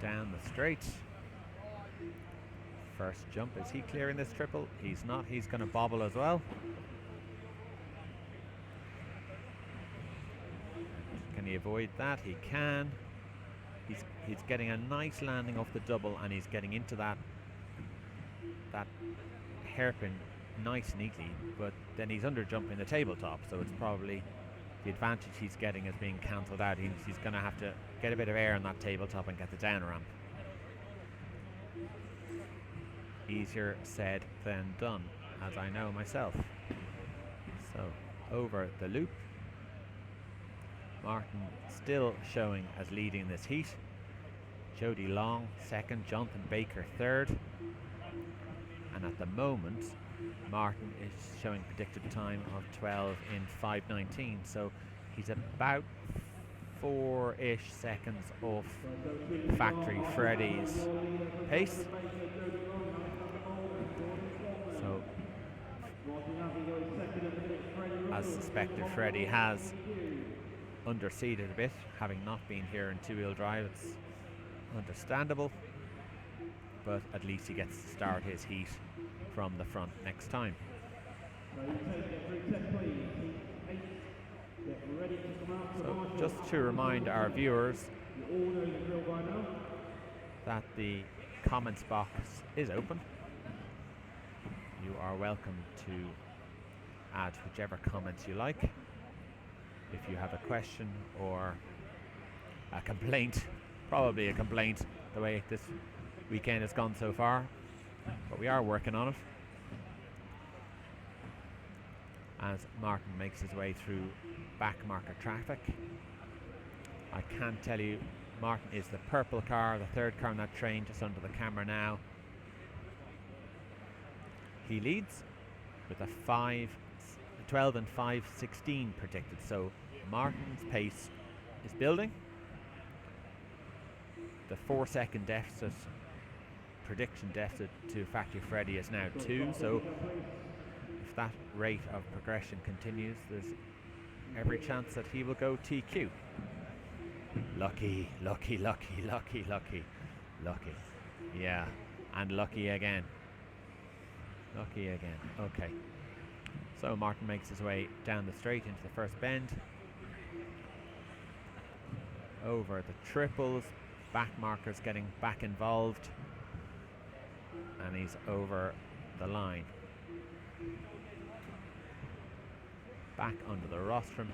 Down the straight. First jump, is he clearing this triple? He's not, he's going to bobble as well. Can he avoid that? He can. He's getting a nice landing off the double, and he's getting into that hairpin nice neatly, but then he's under jumping the tabletop, so it's probably the advantage he's getting is being cancelled out. He's going to have to get a bit of air on that tabletop and get the down ramp. Easier said than done, as I know myself. So over the loop, Martin still showing as leading this heat. Jody Long second, Jonathan Baker third, and at the moment Martin is showing predicted time of 12 in 5:19, so he's about 4-ish seconds off factory Freddy's pace. So, as suspected, Freddy has underseated a bit, having not been here in two-wheel drive. It's understandable, but at least he gets to start his heat from the front next time. So just to remind our viewers that the comments box is open. You are welcome to add whichever comments you like. If you have a question or a complaint, probably a complaint the way this weekend has gone so far, but we are working on it. As Martin makes his way through back marker traffic, I can tell you Martin is the purple car, the third car on that train, just under the camera now. He leads with a 12 and 5:16 predicted, so Martin's pace is building. The 4-second deficit, prediction deficit to factory Freddy is now 2, so if that rate of progression continues, there's every chance that he will go TQ. Lucky, lucky, lucky, lucky, lucky, lucky. Yeah, and lucky again. Lucky again. Okay. So Martin makes his way down the straight into the first bend. Over the triples. Back markers getting back involved. And he's over the line. Back under the rostrum.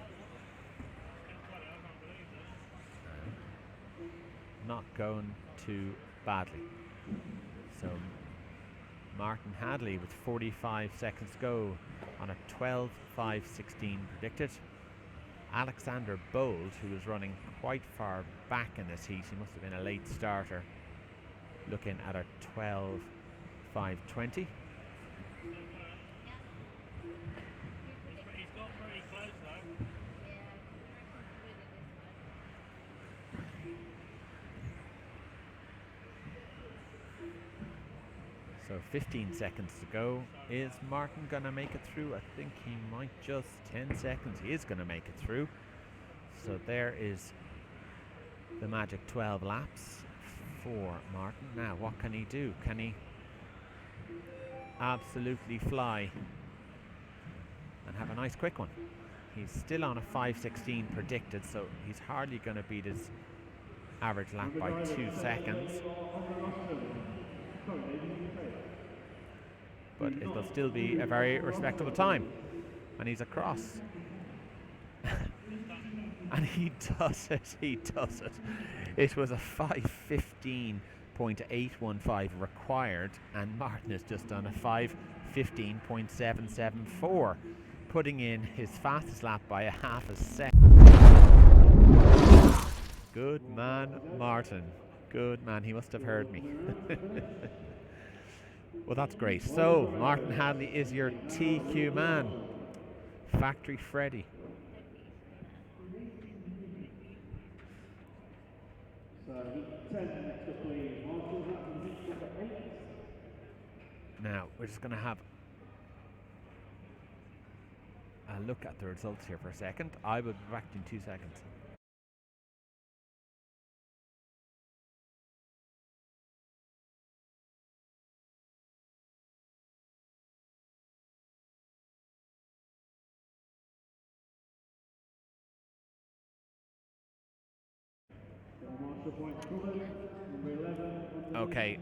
Not going too badly. So Martin Hadley with 45 seconds to go on a 12.5.16 predicted. Alexander Bold, who was running quite far back in this heat, he must have been a late starter, looking at a 12.5.20. So 15 seconds to go. Is Martin going to make it through? I think he might just. 10 seconds. He is going to make it through. So there is the magic 12 laps for Martin. Now, what can he do? Can he absolutely fly and have a nice quick one? He's still on a 5:16 predicted, so he's hardly going to beat his average lap by 2 seconds. But it will still be a very respectable time. And he's across. And he does it, he does it. It was a 5:15.815 required, and Martin has just done a 5:15.774, putting in his fastest lap by a half a second. Good man, Martin. Good man, he must have heard me. Well, that's great. So, Martin Hadley is your TQ man. Factory Freddy. Now, we're just going to have a look at the results here for a second. I will be back in 2 seconds. Okay,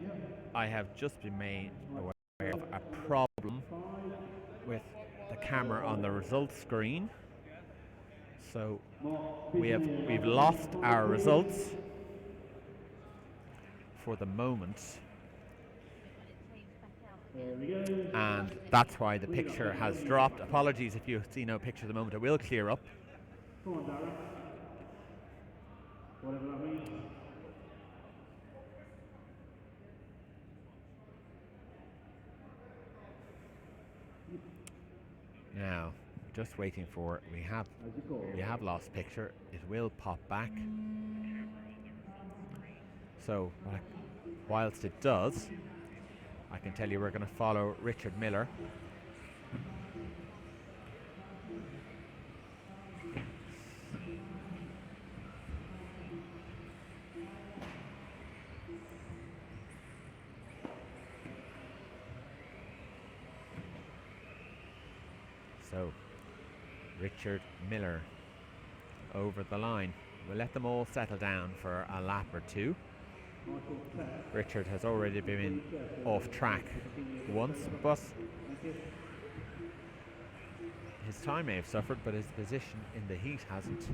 I have just been made aware of a problem with the camera on the results screen. So we've lost our results for the moment, and that's why the picture has dropped. Apologies if you see no picture at the moment. It will clear up. Whatever that means. Now, just waiting for it. We have lost picture. It will pop back. So whilst it does, I can tell you we're going to follow Richard Miller. So Richard Miller over the line. We'll let them all settle down for a lap or two. Richard has already been off track once, but his time may have suffered, but his position in the heat hasn't.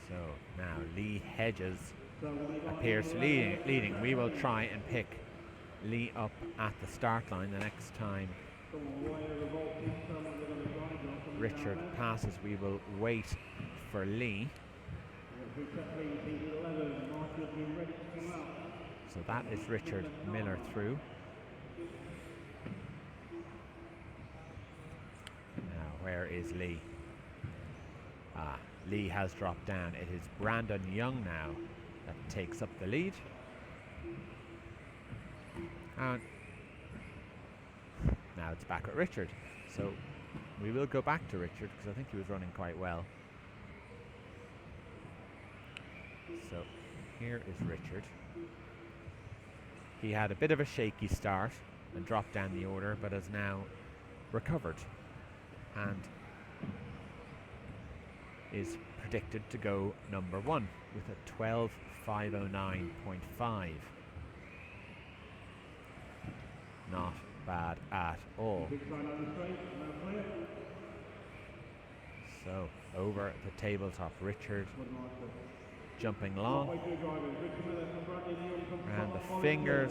So now Lee Hedges appears leading. We will try and pick Lee up at the start line the next time Richard passes. We will wait for Lee. So that is Richard Miller through. Now where is Lee? Lee has dropped down. It is Brandon Young now that takes up the lead. And now it's back at Richard. So we will go back to Richard because I think he was running quite well. So here is Richard. He had a bit of a shaky start and dropped down the order, but has now recovered and is predicted to go number one with a 12:509.5. Not bad at all. So over the tabletop, Richard jumping long around the fingers,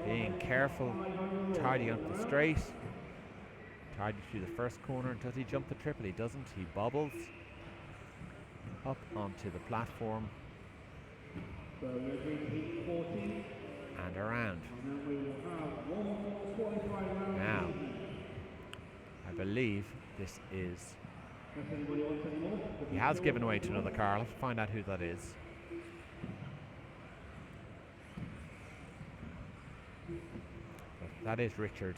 being careful, tidying up the straight, tidy through the first corner. Does he jump the triple? He doesn't. He bobbles up onto the platform and around. Now I believe this is, he has given way to another car. Let's find out who that is. That is Richard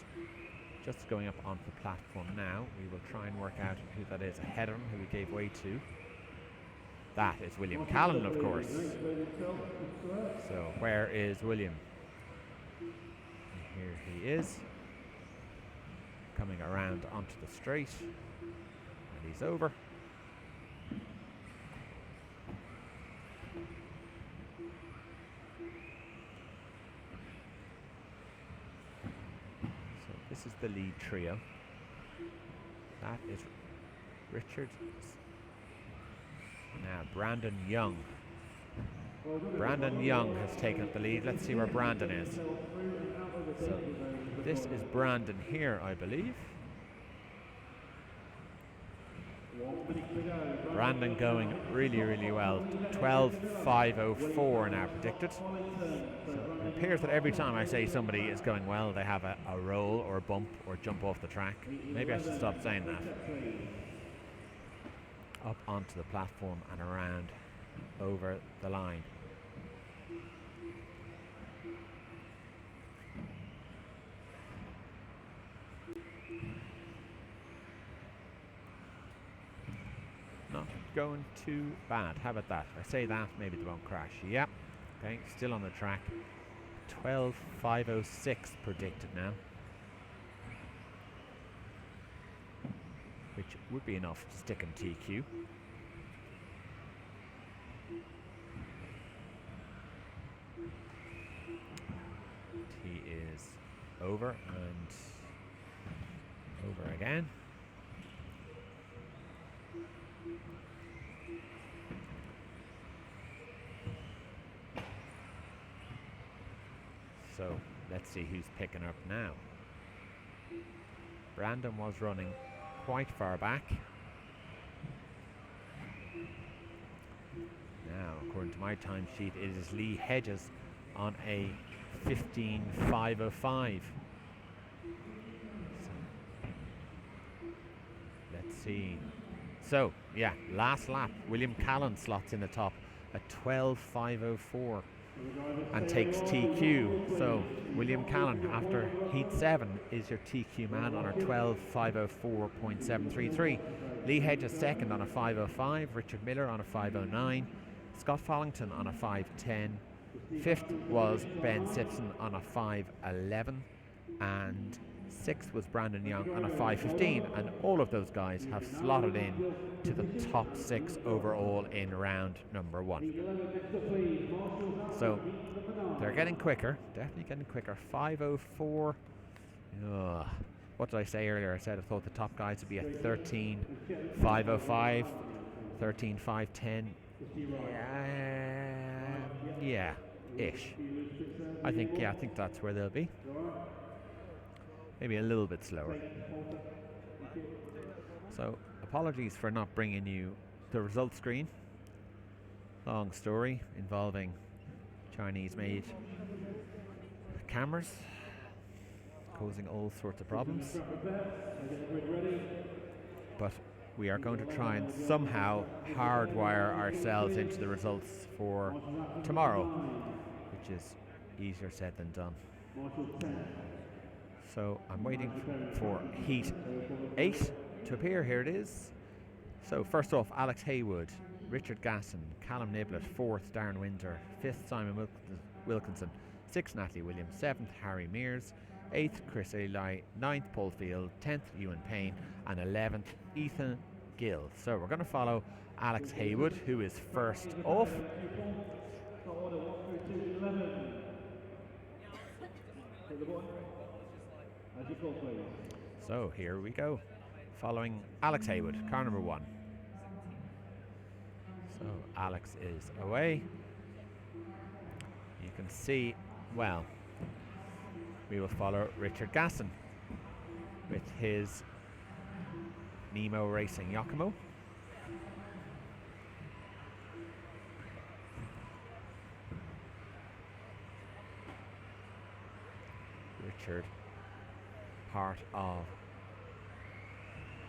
just going up onto the platform now. We will try and work out who that is ahead of him, who he gave way to. That is William Callan, of course. So where is William? Here he is, coming around onto the straight, and he's over. So this is the lead trio. That is Richard. Now Brandon Young. Brandon Young has taken up the lead. Let's see where Brandon is. So this is Brandon here, I believe. Brandon going really, really well. 12:504 now predicted. So it appears that every time I say somebody is going well, they have a roll or a bump or jump off the track. Maybe I should stop saying that. Up onto the platform and around over the line. Not going too bad. How about that? If I say that, maybe they won't crash. Yep. Okay, still on the track. 12:506 predicted now, which would be enough to stick in TQ. He is over and over again. So let's see who's picking up now. Brandon was running quite far back. Now, according to my timesheet, it is Lee Hedges on a 15.505. Let's see. So, yeah, last lap. William Callan slots in the top at 12.504 and takes TQ. So, William Callan, after Heat 7, is your TQ man on a 12.504.733. Lee Hedges second on a 5.05. Richard Miller on a 5.09. Scott Follington on a 5.10. Fifth was Ben Simpson on a 5.11. And sixth was Brandon Young on a 5.15. And all of those guys have slotted in to the top 6 overall in round number 1. So they're getting quicker, definitely getting quicker. 5.04. What did I say earlier? I said I thought the top guys would be at 13.505, 13.510. Yeah, ish. I think that's where they'll be. Maybe a little bit slower. So apologies for not bringing you the result screen. Long story involving Chinese-made cameras causing all sorts of problems. But we are going to try and somehow hardwire ourselves into the results for tomorrow, which is easier said than done. So I'm waiting for Heat 8 to appear. Here it is. So first off, Alex Haywood, Richard Gasson, Callum Niblett, 4th Darren Winter, 5th Simon Wilkinson, 6th Natalie Williams, 7th Harry Mears, 8th Chris Eli, 9th Paul Field, 10th Ewan Payne, and 11th Ethan Gill. So we're going to follow Alex Haywood, who is first off. So here we go, following Alex Haywood, car number 1. So Alex is away. You can see, well, we will follow Richard Gasson with his Nemo Racing Yokomo. Richard, part of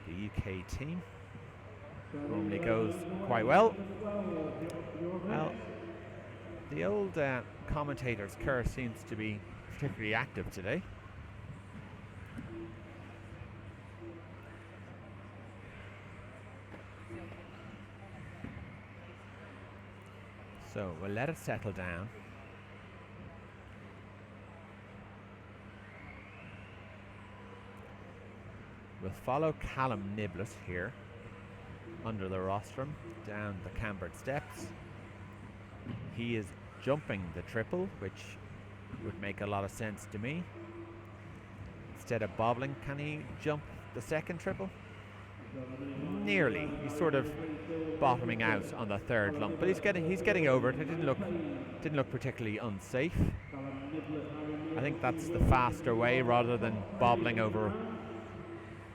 the UK team, normally goes quite well. Well, the old commentator's curse seems to be particularly active today. So we'll let it settle down. We'll follow Callum Niblett here under the rostrum down the cambered steps. He is jumping the triple, which would make a lot of sense to me. Instead of bobbling, can he jump the second triple? Nearly. He's sort of bottoming out on the third lump, but he's getting over it. It didn't look particularly unsafe. I think that's the faster way, rather than bobbling over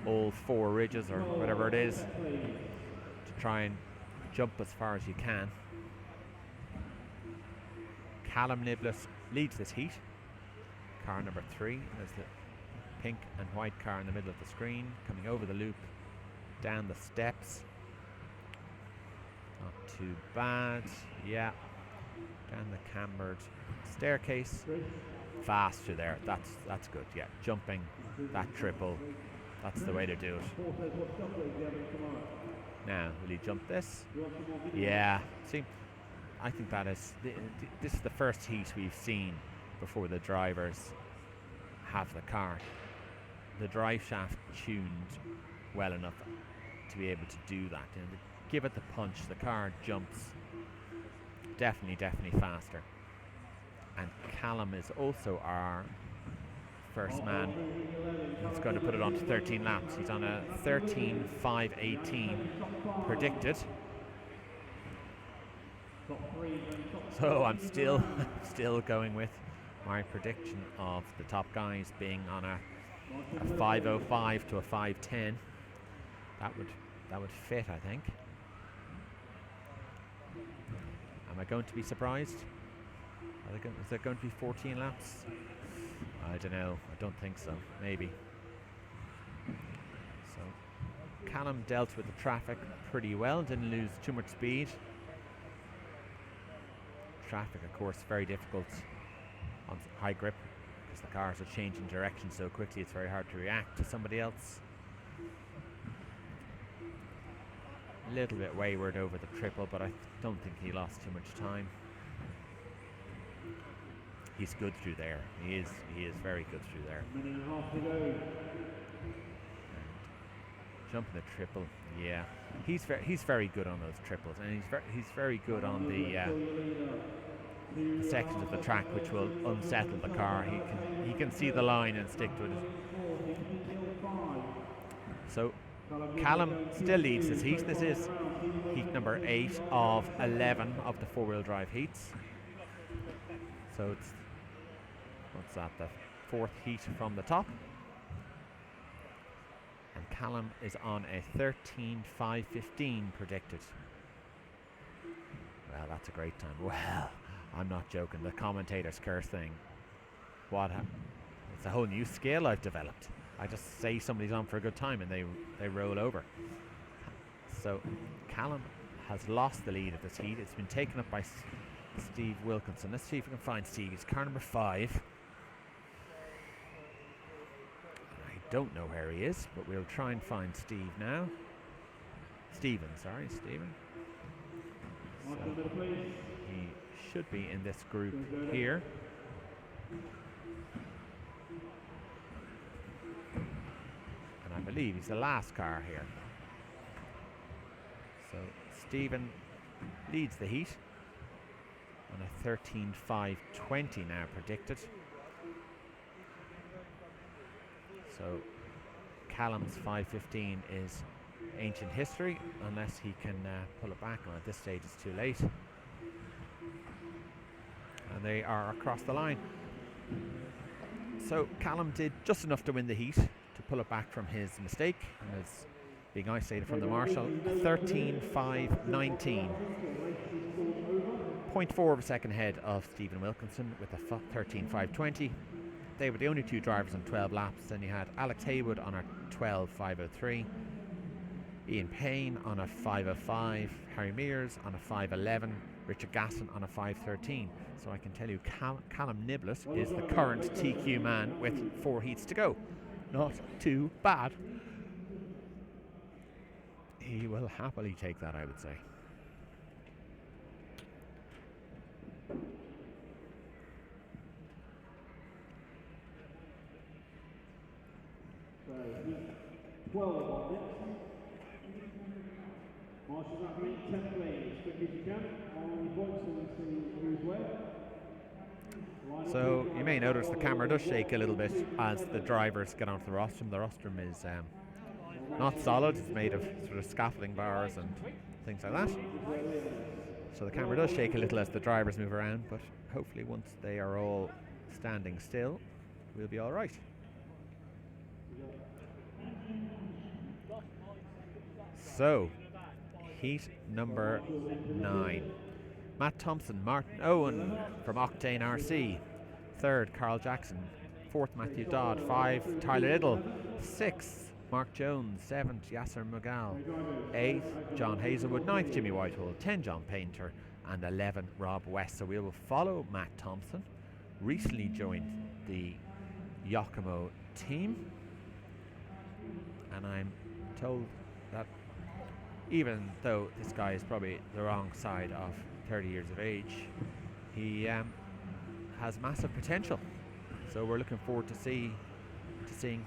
all 4 ridges or whatever it is, to try and jump as far as you can. Callum Niblett leads this heat. Car number 3, there's the pink and white car in the middle of the screen, coming over the loop, down the steps. Not too bad, yeah. Down the cambered staircase. Fast through there, that's good, yeah. Jumping that triple, that's the way to do it. Now, will he jump this? Yeah, see, I think that is, this is the first heat we've seen before the drivers have the car. The drive shaft tuned well enough to be able to do that. And give it the punch, the car jumps definitely faster. And Callum is also our first man who's going to put it on to 13 laps. He's on a 13.518 predicted. So I'm still going with my prediction of the top guys being on a 5:05 to a 5:10. That would fit, I think. Am I going to be surprised? Is there going to be 14 laps? I don't know. I don't think so. Maybe. So Callum dealt with the traffic pretty well. Didn't lose too much speed. Traffic, of course, very difficult on high grip because the cars are changing direction so quickly. It's very hard to react to somebody else. A little bit wayward over the triple, but I don't think he lost too much time. He's good through there. He is very good through there. Minute and a half to go. Jumping the triple, yeah. He's very good on those triples, and he's very good on the sections of the track which will unsettle the car. He can see the line and stick to it. So Callum still leads this heat. This is heat number 8 of 11 of the four-wheel drive heats. So it's, what's that, the 4th heat from the top. And Callum is on a 13:5:15 predicted. Well, that's a great time. Well, I'm not joking. The commentators curse thing. It's a whole new skill I've developed. I just say somebody's on for a good time and they roll over. So Callum has lost the lead of this heat. It's been taken up by Steve Wilkinson. Let's see if we can find Steve. He's car number 5. I don't know where he is, but we'll try and find Steve now. Stephen. So he should be in this group here. And I believe he's the last car here. So Stephen leads the heat on a 13:5:20 now predicted. So Callum's 5:15 is ancient history unless he can pull it back, and at this stage it's too late. And they are across the line. So Callum did just enough to win the heat, to pull it back from his mistake and his being isolated from the marshal. 13:5:19. 0.4 of a second ahead of Stephen Wilkinson with a 13:5:20. They were the only 2 drivers on 12 laps. Then you had Alex Haywood on a 12:5:03. Ian Payne on a 5:05. Harry Mears on a 5:11. Richard Gasson on a 5:13. So I can tell you Callum Niblett is the current TQ man with 4 heats to go. Not too bad. He will happily take that, I would say. So, 12 on next. Marshall that green, 10th lane, as quick as you can. On the box and see who's where. So you may notice the camera does shake a little bit as the drivers get onto the rostrum. The rostrum is not solid. It's made of sort of scaffolding bars and things like that. So the camera does shake a little as the drivers move around, but hopefully once they are all standing still, we'll be all right. So, heat number 9. Matt Thompson, Martin Owen from Octane RC. 3rd, Carl Jackson. 4th, Matthew Dodd. 5, Tyler Liddle. 6th, Mark Jones. 7th, Yasser Mughal. 8th, John Hazelwood. 9th, Jimmy Whitehall. 10, John Painter. And 11, Rob West. So we will follow Matt Thompson. Recently joined the Yokomo team. And I'm told that even though this guy is probably the wrong side of 30 years of age, he has massive potential. So we're looking forward to seeing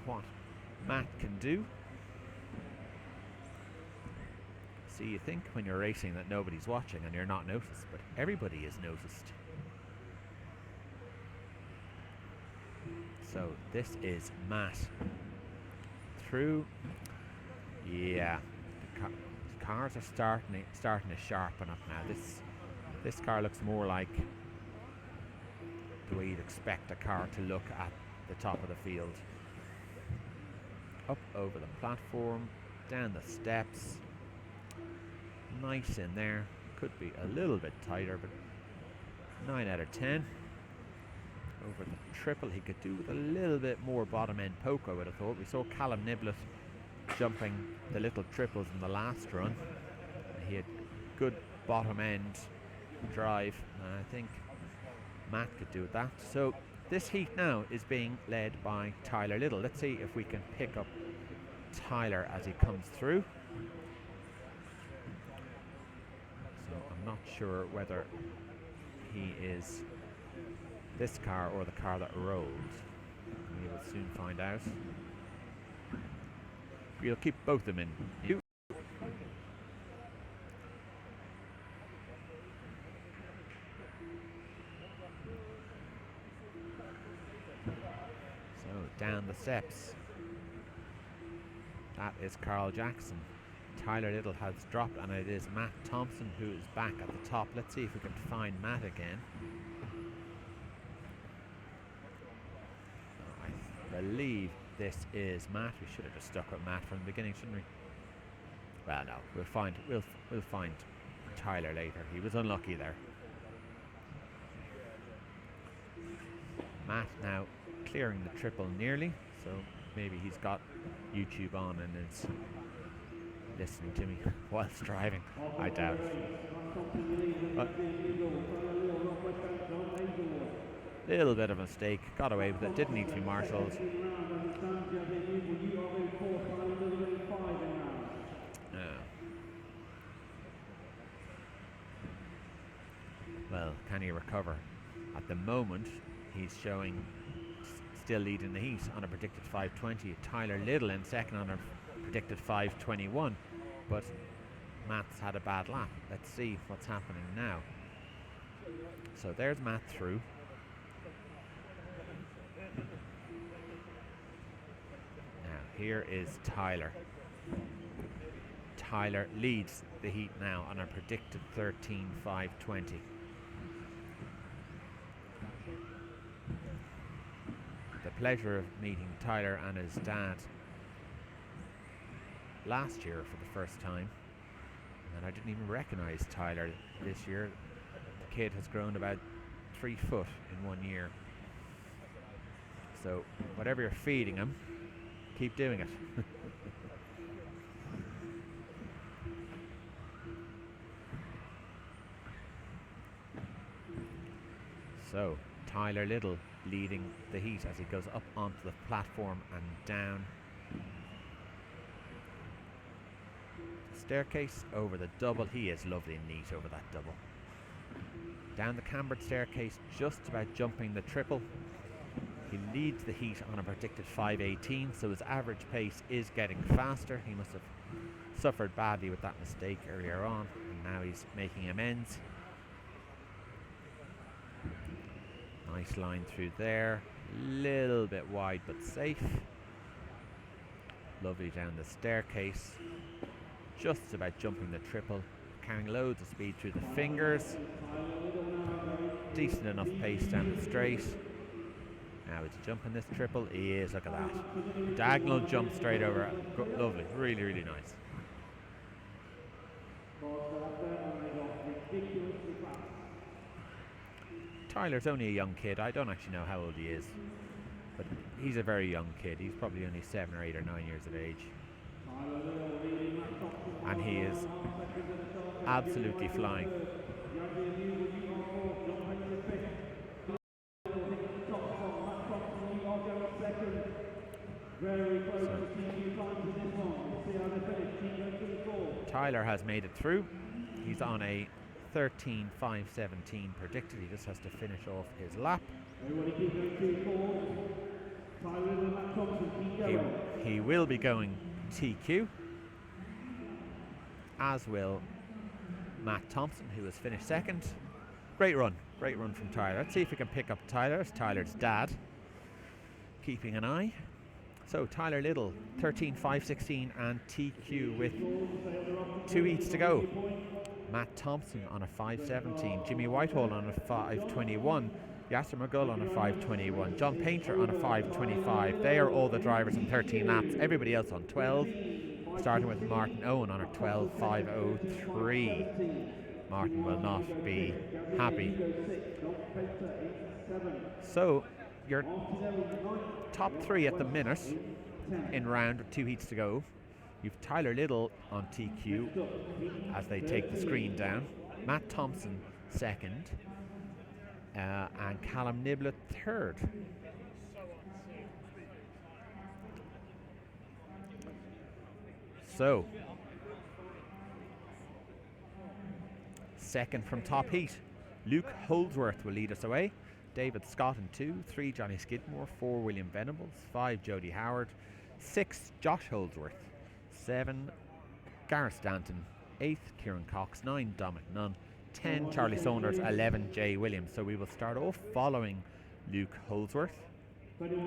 what Matt can do. See, you think when you're racing that nobody's watching and you're not noticed, but everybody is noticed. So this is Matt through. Yeah, the cars are starting to sharpen up now. This car looks more like the way you'd expect a car to look at the top of the field. Up over the platform, down the steps. Nice in there. Could be a little bit tighter, but 9 out of 10. Over the triple, he could do with a little bit more bottom end poke, I would have thought. We saw Callum Niblett jumping the little triples in the last run. He had good bottom end drive, and I think Matt could do that. So this heat now is being led by Tyler Little. Let's see if we can pick up Tyler as he comes through. So I'm not sure whether he is this car or the car that rolled. We will soon find out. We'll keep both of them in view. So down the steps. That is Carl Jackson. Tyler Little has dropped, and it is Matt Thompson who is back at the top. Let's see if we can find Matt again. I believe this is Matt. We should have just stuck with Matt from the beginning, shouldn't we? Well, no, we'll find Tyler later. He was unlucky there. Matt now clearing the triple nearly, so maybe he's got YouTube on and is listening to me whilst driving. I doubt it. Little bit of a mistake, got away with it, didn't need to be marshalled. Well, can he recover? At the moment, he's showing still leading the heat on a predicted 5:20. Tyler Little in second on a predicted 5:21, but Matt's had a bad lap. Let's see what's happening now. So there's Matt through. Here is Tyler. Tyler leads the heat now on a predicted 13:5:20. The pleasure of meeting Tyler and his dad last year for the first time, and I didn't even recognize Tyler this year. The kid has grown about 3 foot in 1 year. So whatever you're feeding him, keep doing it. So Tyler Little leading the heat as he goes up onto the platform and down the staircase over the double. He is lovely and neat over that double. Down the cambered staircase, just about jumping the triple. He leads the heat on a predicted 5:18, so his average pace is getting faster. He must have suffered badly with that mistake earlier on, and now he's making amends. Nice line through there, little bit wide but safe. Lovely down the staircase, just about jumping the triple, carrying loads of speed through the fingers. Decent enough pace down the straight. Now is he jumping this triple? He is, look at that. Diagonal jump straight over. Lovely, really, really nice. Tyler's only a young kid. I don't actually know how old he is, but he's a very young kid. He's probably only 7 or 8 or 9 years of age. And he is absolutely flying. Tyler has made it through. He's on a 13:5:17 predicted. He just has to finish off his lap. He will be going TQ, as will Matt Thompson, who has finished second. Great run from Tyler. Let's see if we can pick up Tyler. It's Tyler's dad keeping an eye. So Tyler Little, 13:5:16 and TQ with 2 heats to go. Matt Thompson on a 5:17. Jimmy Whitehall on a 5:21. Yasser McGull on a 5:21. John Painter on a 5:25. They are all the drivers in 13 laps. Everybody else on 12. Starting with Martin Owen on a 12:503. Martin will not be happy. So, your top three at the minute in round with 2 heats to go. You've Tyler Little on TQ as they take the screen down. Matt Thompson second. And Callum Niblett third. So, second from top heat, Luke Holdsworth will lead us away. David Scott in 2, 3 Johnny Skidmore, 4 William Venables, 5 Jody Howard, 6 Josh Holdsworth, 7 Gareth Stanton, 8 Kieran Cox, 9 Dominic Nunn, 10 Charlie Saunders, 11 Jay Williams. So we will start off following Luke Holdsworth. We've got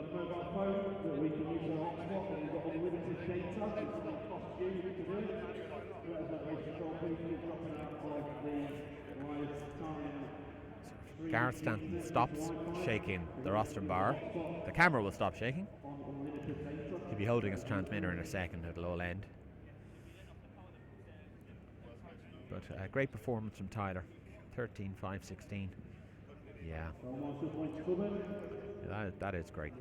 a mobile phone that we can use on hotspot, and we've got unlimited data. It's not cost you to do it. Whereas that race control people is dropping out of the live time. Gareth Stanton stops shaking the rostrum bar. The camera will stop shaking. He'll be holding his transmitter in a second. It'll all end. But a great performance from Tyler. 13.5.16. Yeah. That is great.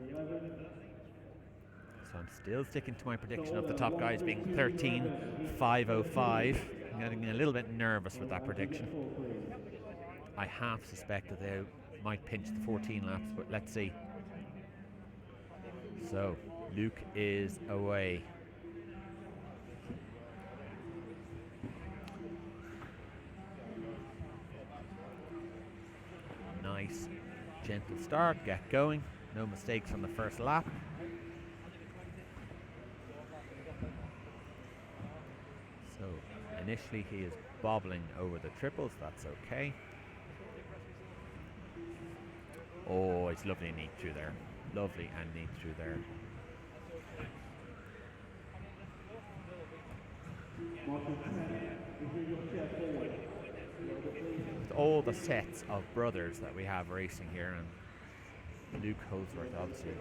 So I'm still sticking to my prediction of the top guys being 13.505. I'm getting a little bit nervous with that prediction. I half suspect that they might pinch the 14 laps, but let's see. So Luke is away. Nice gentle start, get going, no mistakes on the first lap. So initially he is bobbling over the triples, that's okay. Oh, it's lovely and neat through there. Lovely and neat through there. With all the sets of brothers that we have racing here, and Luke Holdsworth obviously is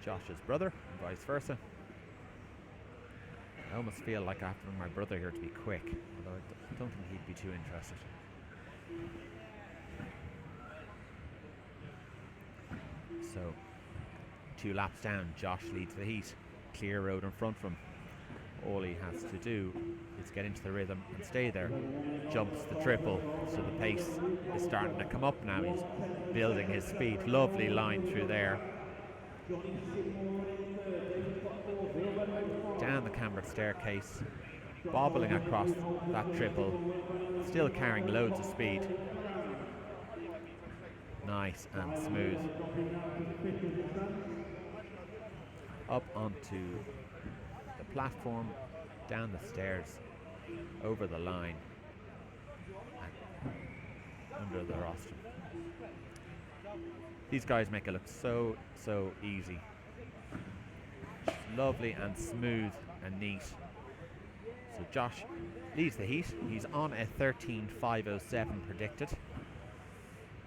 Josh's brother and vice versa. I almost feel like I have to bring my brother here to be quick, although I don't think he'd be too interested. So 2 laps down, Josh leads the heat. Clear road in front of him. All he has to do is get into the rhythm and stay there. Jumps the triple, so the pace is starting to come up now. He's building his speed. Lovely line through there. Down the cambered staircase, bobbling across that triple, still carrying loads of speed. Nice and smooth. Up onto the platform, down the stairs, over the line, and under the rostrum. These guys make it look so easy. Just lovely and smooth and neat. So Josh leads the heat. He's on a 13.507 predicted.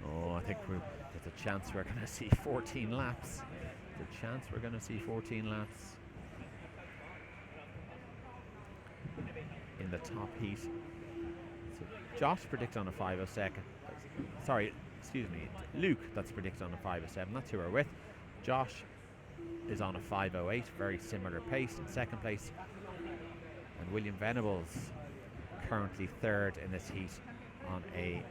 Oh, I think there's a chance we're going to see 14 laps. There's a chance we're going to see 14 laps in the top heat. So Josh predicted on a 5.02. Sorry, excuse me. Luke, that's predicted on a 5.07. That's who we're with. Josh is on a 5.08. Very similar pace in second place. And William Venables currently third in this heat on a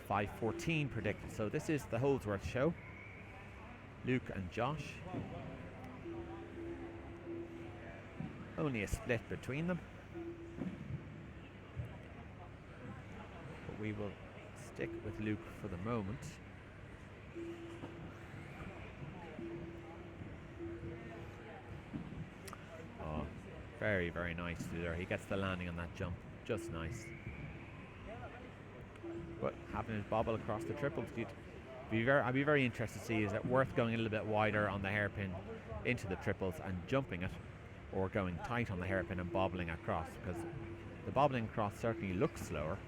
5.14 predicted. So this is the Holdsworth show. Luke and Josh. Only a split between them. But we will stick with Luke for the moment. Oh, very, very nice there. He gets the landing on that jump. Just nice. But having his bobble across the triples, I'd be very interested to see, is it worth going a little bit wider on the hairpin into the triples and jumping it, or going tight on the hairpin and bobbling across? Because the bobbling across certainly looks slower.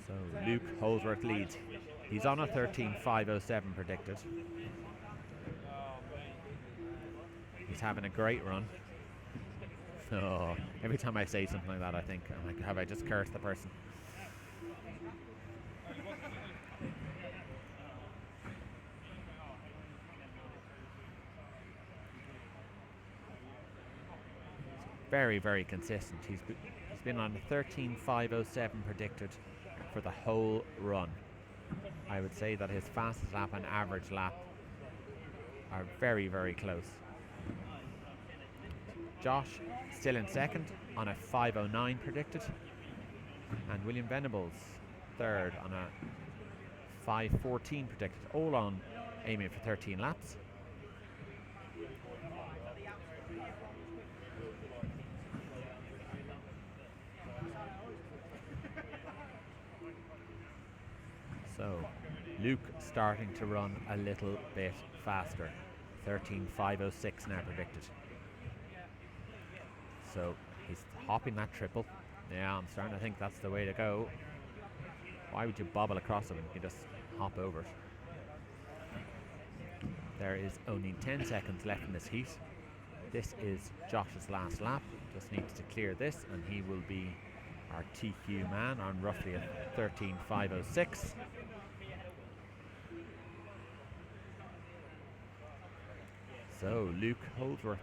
So Luke Holdsworth leads. He's on a 13.507 predicted. He's having a great run. Oh, every time I say something like that, I think, I'm like, have I just cursed the person? Very, very consistent. He's been on a 13.507 predicted for the whole run. I would say that his fastest lap and average lap are very, very close. Josh still in second on a 5.09 predicted, and William Venables third on a 5.14 predicted, all on aiming for 13 laps. So Luke starting to run a little bit faster. 13.506 now predicted. So he's hopping that triple. Yeah, I'm starting to think that's the way to go. Why would you bobble across him? You just hop over it. There is only 10 seconds left in this heat. This is Josh's last lap. Just needs to clear this and he will be our TQ man on roughly a 13.506. So Luke Holdsworth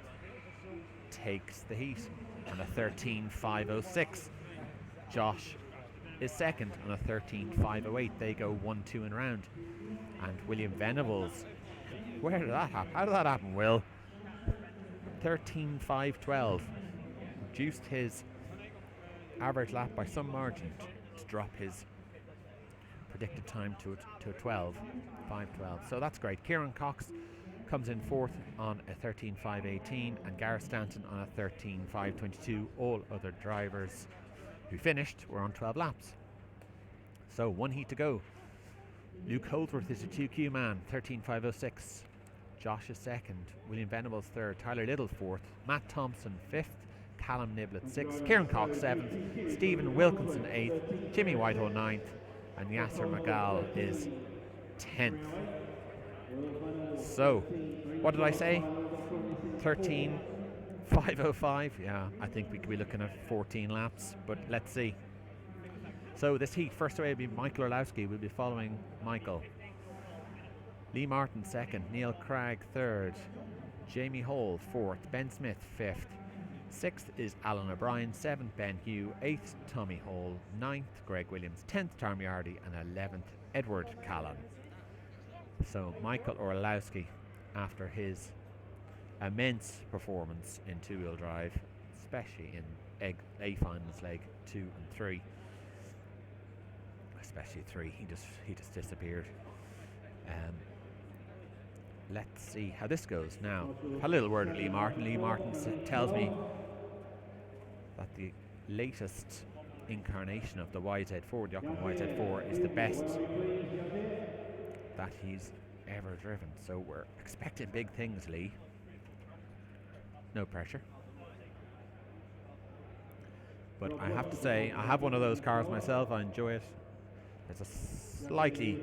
takes the heat on a 13.506. Josh is second on a 13.508. They go 1-2 in round. And William Venables, where did that happen? How did that happen, Will? 13.512. Reduced his average lap by some margin to drop his predicted time to a 12. 5:12. So that's great. Kieran Cox comes in fourth on a 13.518 and Gareth Stanton on a 13.522. All other drivers who finished were on 12 laps. So one heat to go. Luke Holdsworth is a 2Q man, 13.506. Josh is second. William Venables third. Tyler Little fourth. Matt Thompson fifth. Callum Niblett sixth. Kieran Cox seventh. Stephen Wilkinson eighth. Jimmy Whitehall ninth. And Yasser Magal is 10th. So, what did I say? 13.505. Yeah, I think we could be looking at 14 laps, but let's see. So this heat, first away will be Michael Orlowski. We'll be following Michael. Lee Martin second, Neil Cragg third, Jamie Hall fourth, Ben Smith fifth. Sixth is Alan O'Brien, seventh Ben Hugh, eighth Tommy Hall, ninth Greg Williams, 10th Tom Yardy, and 11th Edward Callan. So Michael Orlowski, after his immense performance in two-wheel drive, especially in A finals leg 2 and 3, especially 3, he just disappeared. Let's see how this goes now. A little word with Lee Martin. Lee Martin tells me that the latest incarnation of the YZ4, the Ockham YZ4, is the best that he's ever driven. So we're expecting big things, Lee. No pressure. But I have to say, I have one of those cars myself. I enjoy it. There's a slightly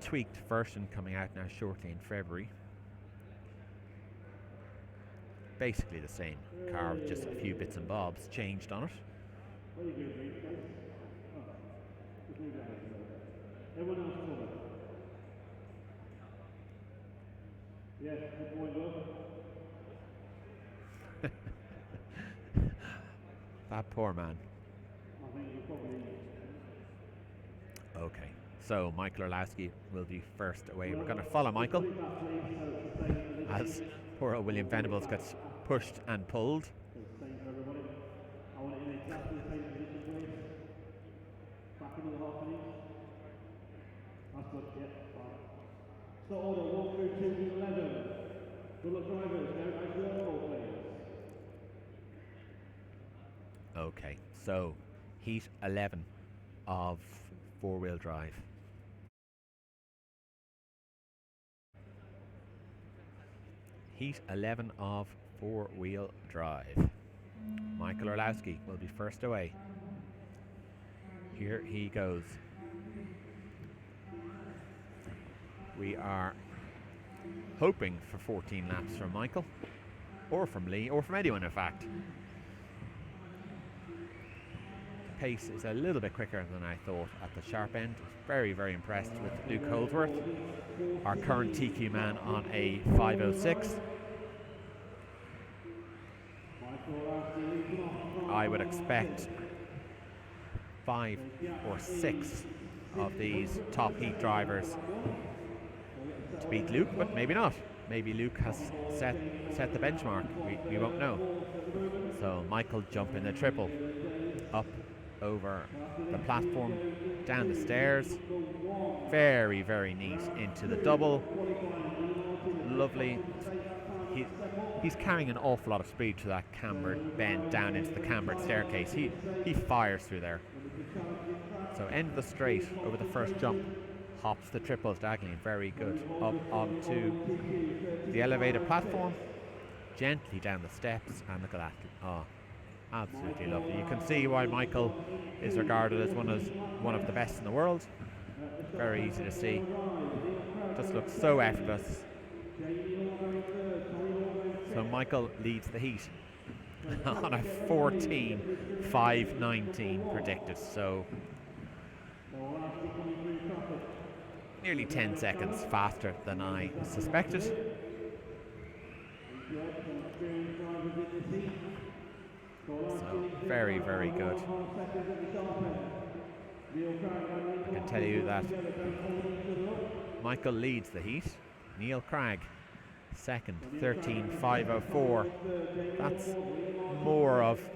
tweaked version coming out now shortly in February. Basically the same car with just a few bits and bobs changed on it. That poor man. Okay, so Michael Orlowski will be first away. We're going to follow Michael as poor old William Venables gets pushed and pulled. So order 1 through 2 to 11. Good luck drivers, now as your please. Okay, so Heat 11 of four-wheel drive. Heat 11 of four-wheel drive. Michael Orlowski will be first away. Here he goes. We are hoping for 14 laps from Michael, or from Lee, or from anyone in fact. The pace is a little bit quicker than I thought at the sharp end. Very, very impressed with Luke Holdsworth, our current TQ man, on a 5:06. I would expect 5 or 6 of these top heat drivers to beat Luke, but maybe not. Maybe Luke has set the benchmark. We won't know. So Michael jump in the triple, up over the platform, down the stairs, very, very neat, into the double. Lovely. He's carrying an awful lot of speed to that cambered bend down into the cambered staircase. He fires through there. So end of the straight over the first jump, hops the triples diagonally, very good. Up onto the elevated platform, gently down the steps, and look at that. Oh, absolutely lovely. You can see why Michael is regarded as one of the best in the world. Very easy to see. Just looks so effortless. So Michael leads the heat on a 14:5:19 predicted. So nearly 10 seconds faster than I suspected. So very, very good. I can tell you that Michael leads the heat. Neil Cragg second, 13:5:04.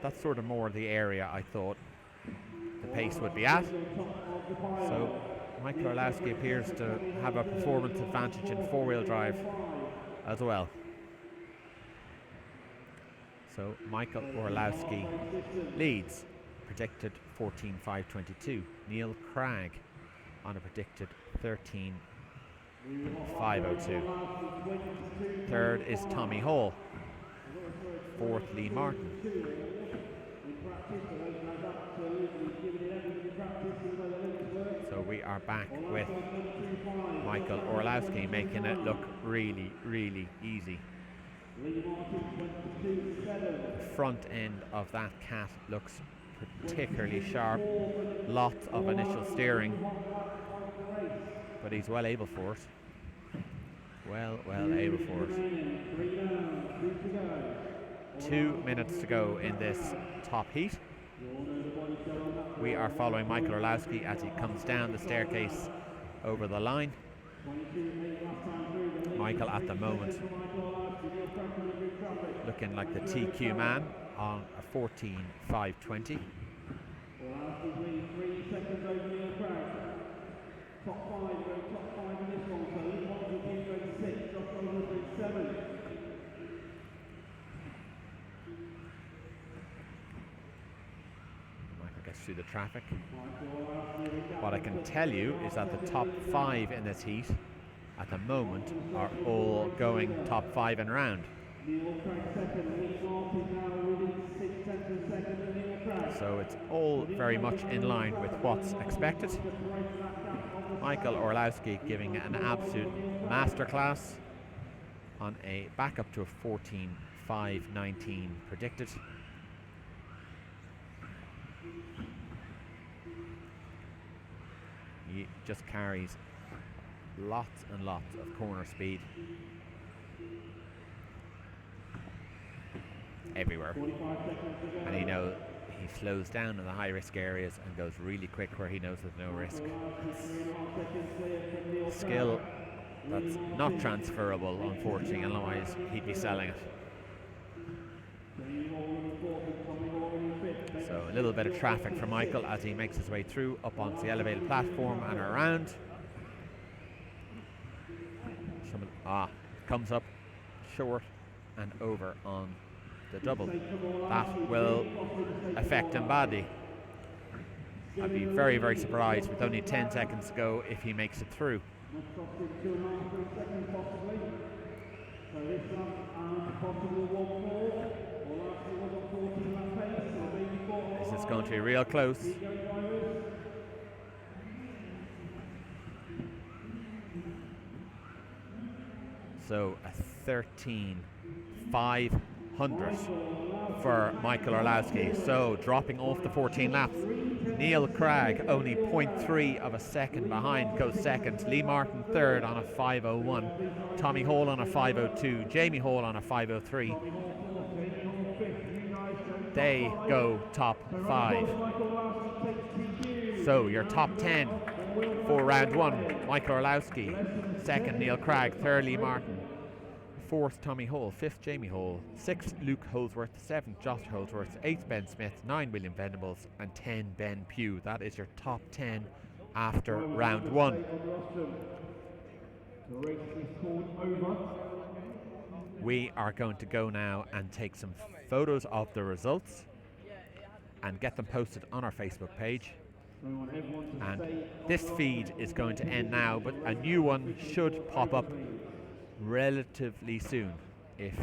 That's sort of more the area I thought the pace would be at. So Michael Orlowski appears to have a performance advantage in four-wheel drive as well. So Michael Orlowski leads, predicted 14:5:22. Neil Cragg on a predicted 13:5:02. Third is Tommy Hall. Fourth, Lee Martin. So we are back with Michael Orlowski making it look really, really easy. The front end of that cat looks particularly sharp. Lots of initial steering, but he's well able for it. Well able for it. 2 minutes to go in this top heat. We are following Michael Orlowski as he comes down the staircase over the line. Michael at the moment looking like the TQ man on a 14:5:20. Michael gets through the traffic. What I can tell you is that the top 5 in this heat at the moment are all going top 5 and round. So it's all very much in line with what's expected. Michael Orlowski giving an absolute masterclass on a back up to a 14:5:19 predicted. He just carries lots and lots of corner speed everywhere, and he slows down in the high risk areas and goes really quick where he knows there's no risk. It's skill that's not transferable, unfortunately, otherwise he'd be selling it. So a little bit of traffic for Michael as he makes his way through up onto the elevated platform and around. Comes up short and over on the double. That will affect him badly. I'd be very, very surprised with only 10 seconds to go if he makes it through. That's costing 2.5, 3 seconds possibly. So this one, possible 1-4. Or last year was on 14 lap pace, so maybe 4. This is going to be real close. Here you go, drivers. So a 13,500 for Michael Orlowski. So dropping off the 14 laps. Neil Cragg only 0.3 of a second behind, goes second. Lee Martin third on a 5:01. Tommy Hall on a 5:02. Jamie Hall on a 5:03. They go top 5. So your top 10 for round 1, Michael Orlowski. Second, Neil Cragg. Third, Lee Martin. Fourth, Tommy Hall. Fifth, Jamie Hall. Sixth, Luke Holsworth. Seventh, Josh Holsworth. Eighth, Ben Smith. 9, William Venables. And 10, Ben Pugh. That is your top 10 after round 1. We are going to go now and take some photos of the results and get them posted on our Facebook page. And this feed is going to end now, but a new one should pop up relatively soon if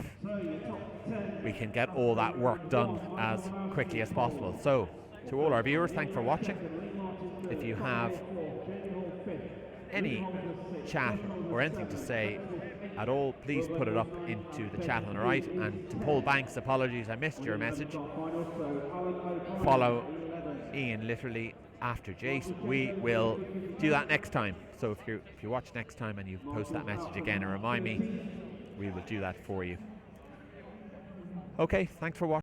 we can get all that work done as quickly as possible. So to all our viewers, thanks for watching. If you have any chat or anything to say at all, please put it up into the chat on the right. And to Paul Banks, apologies, I missed your message. Follow Ian literally after Jace. We will do that next time. So if you watch next time and you post that message again and remind me, we will do that for you. Okay, thanks for watching.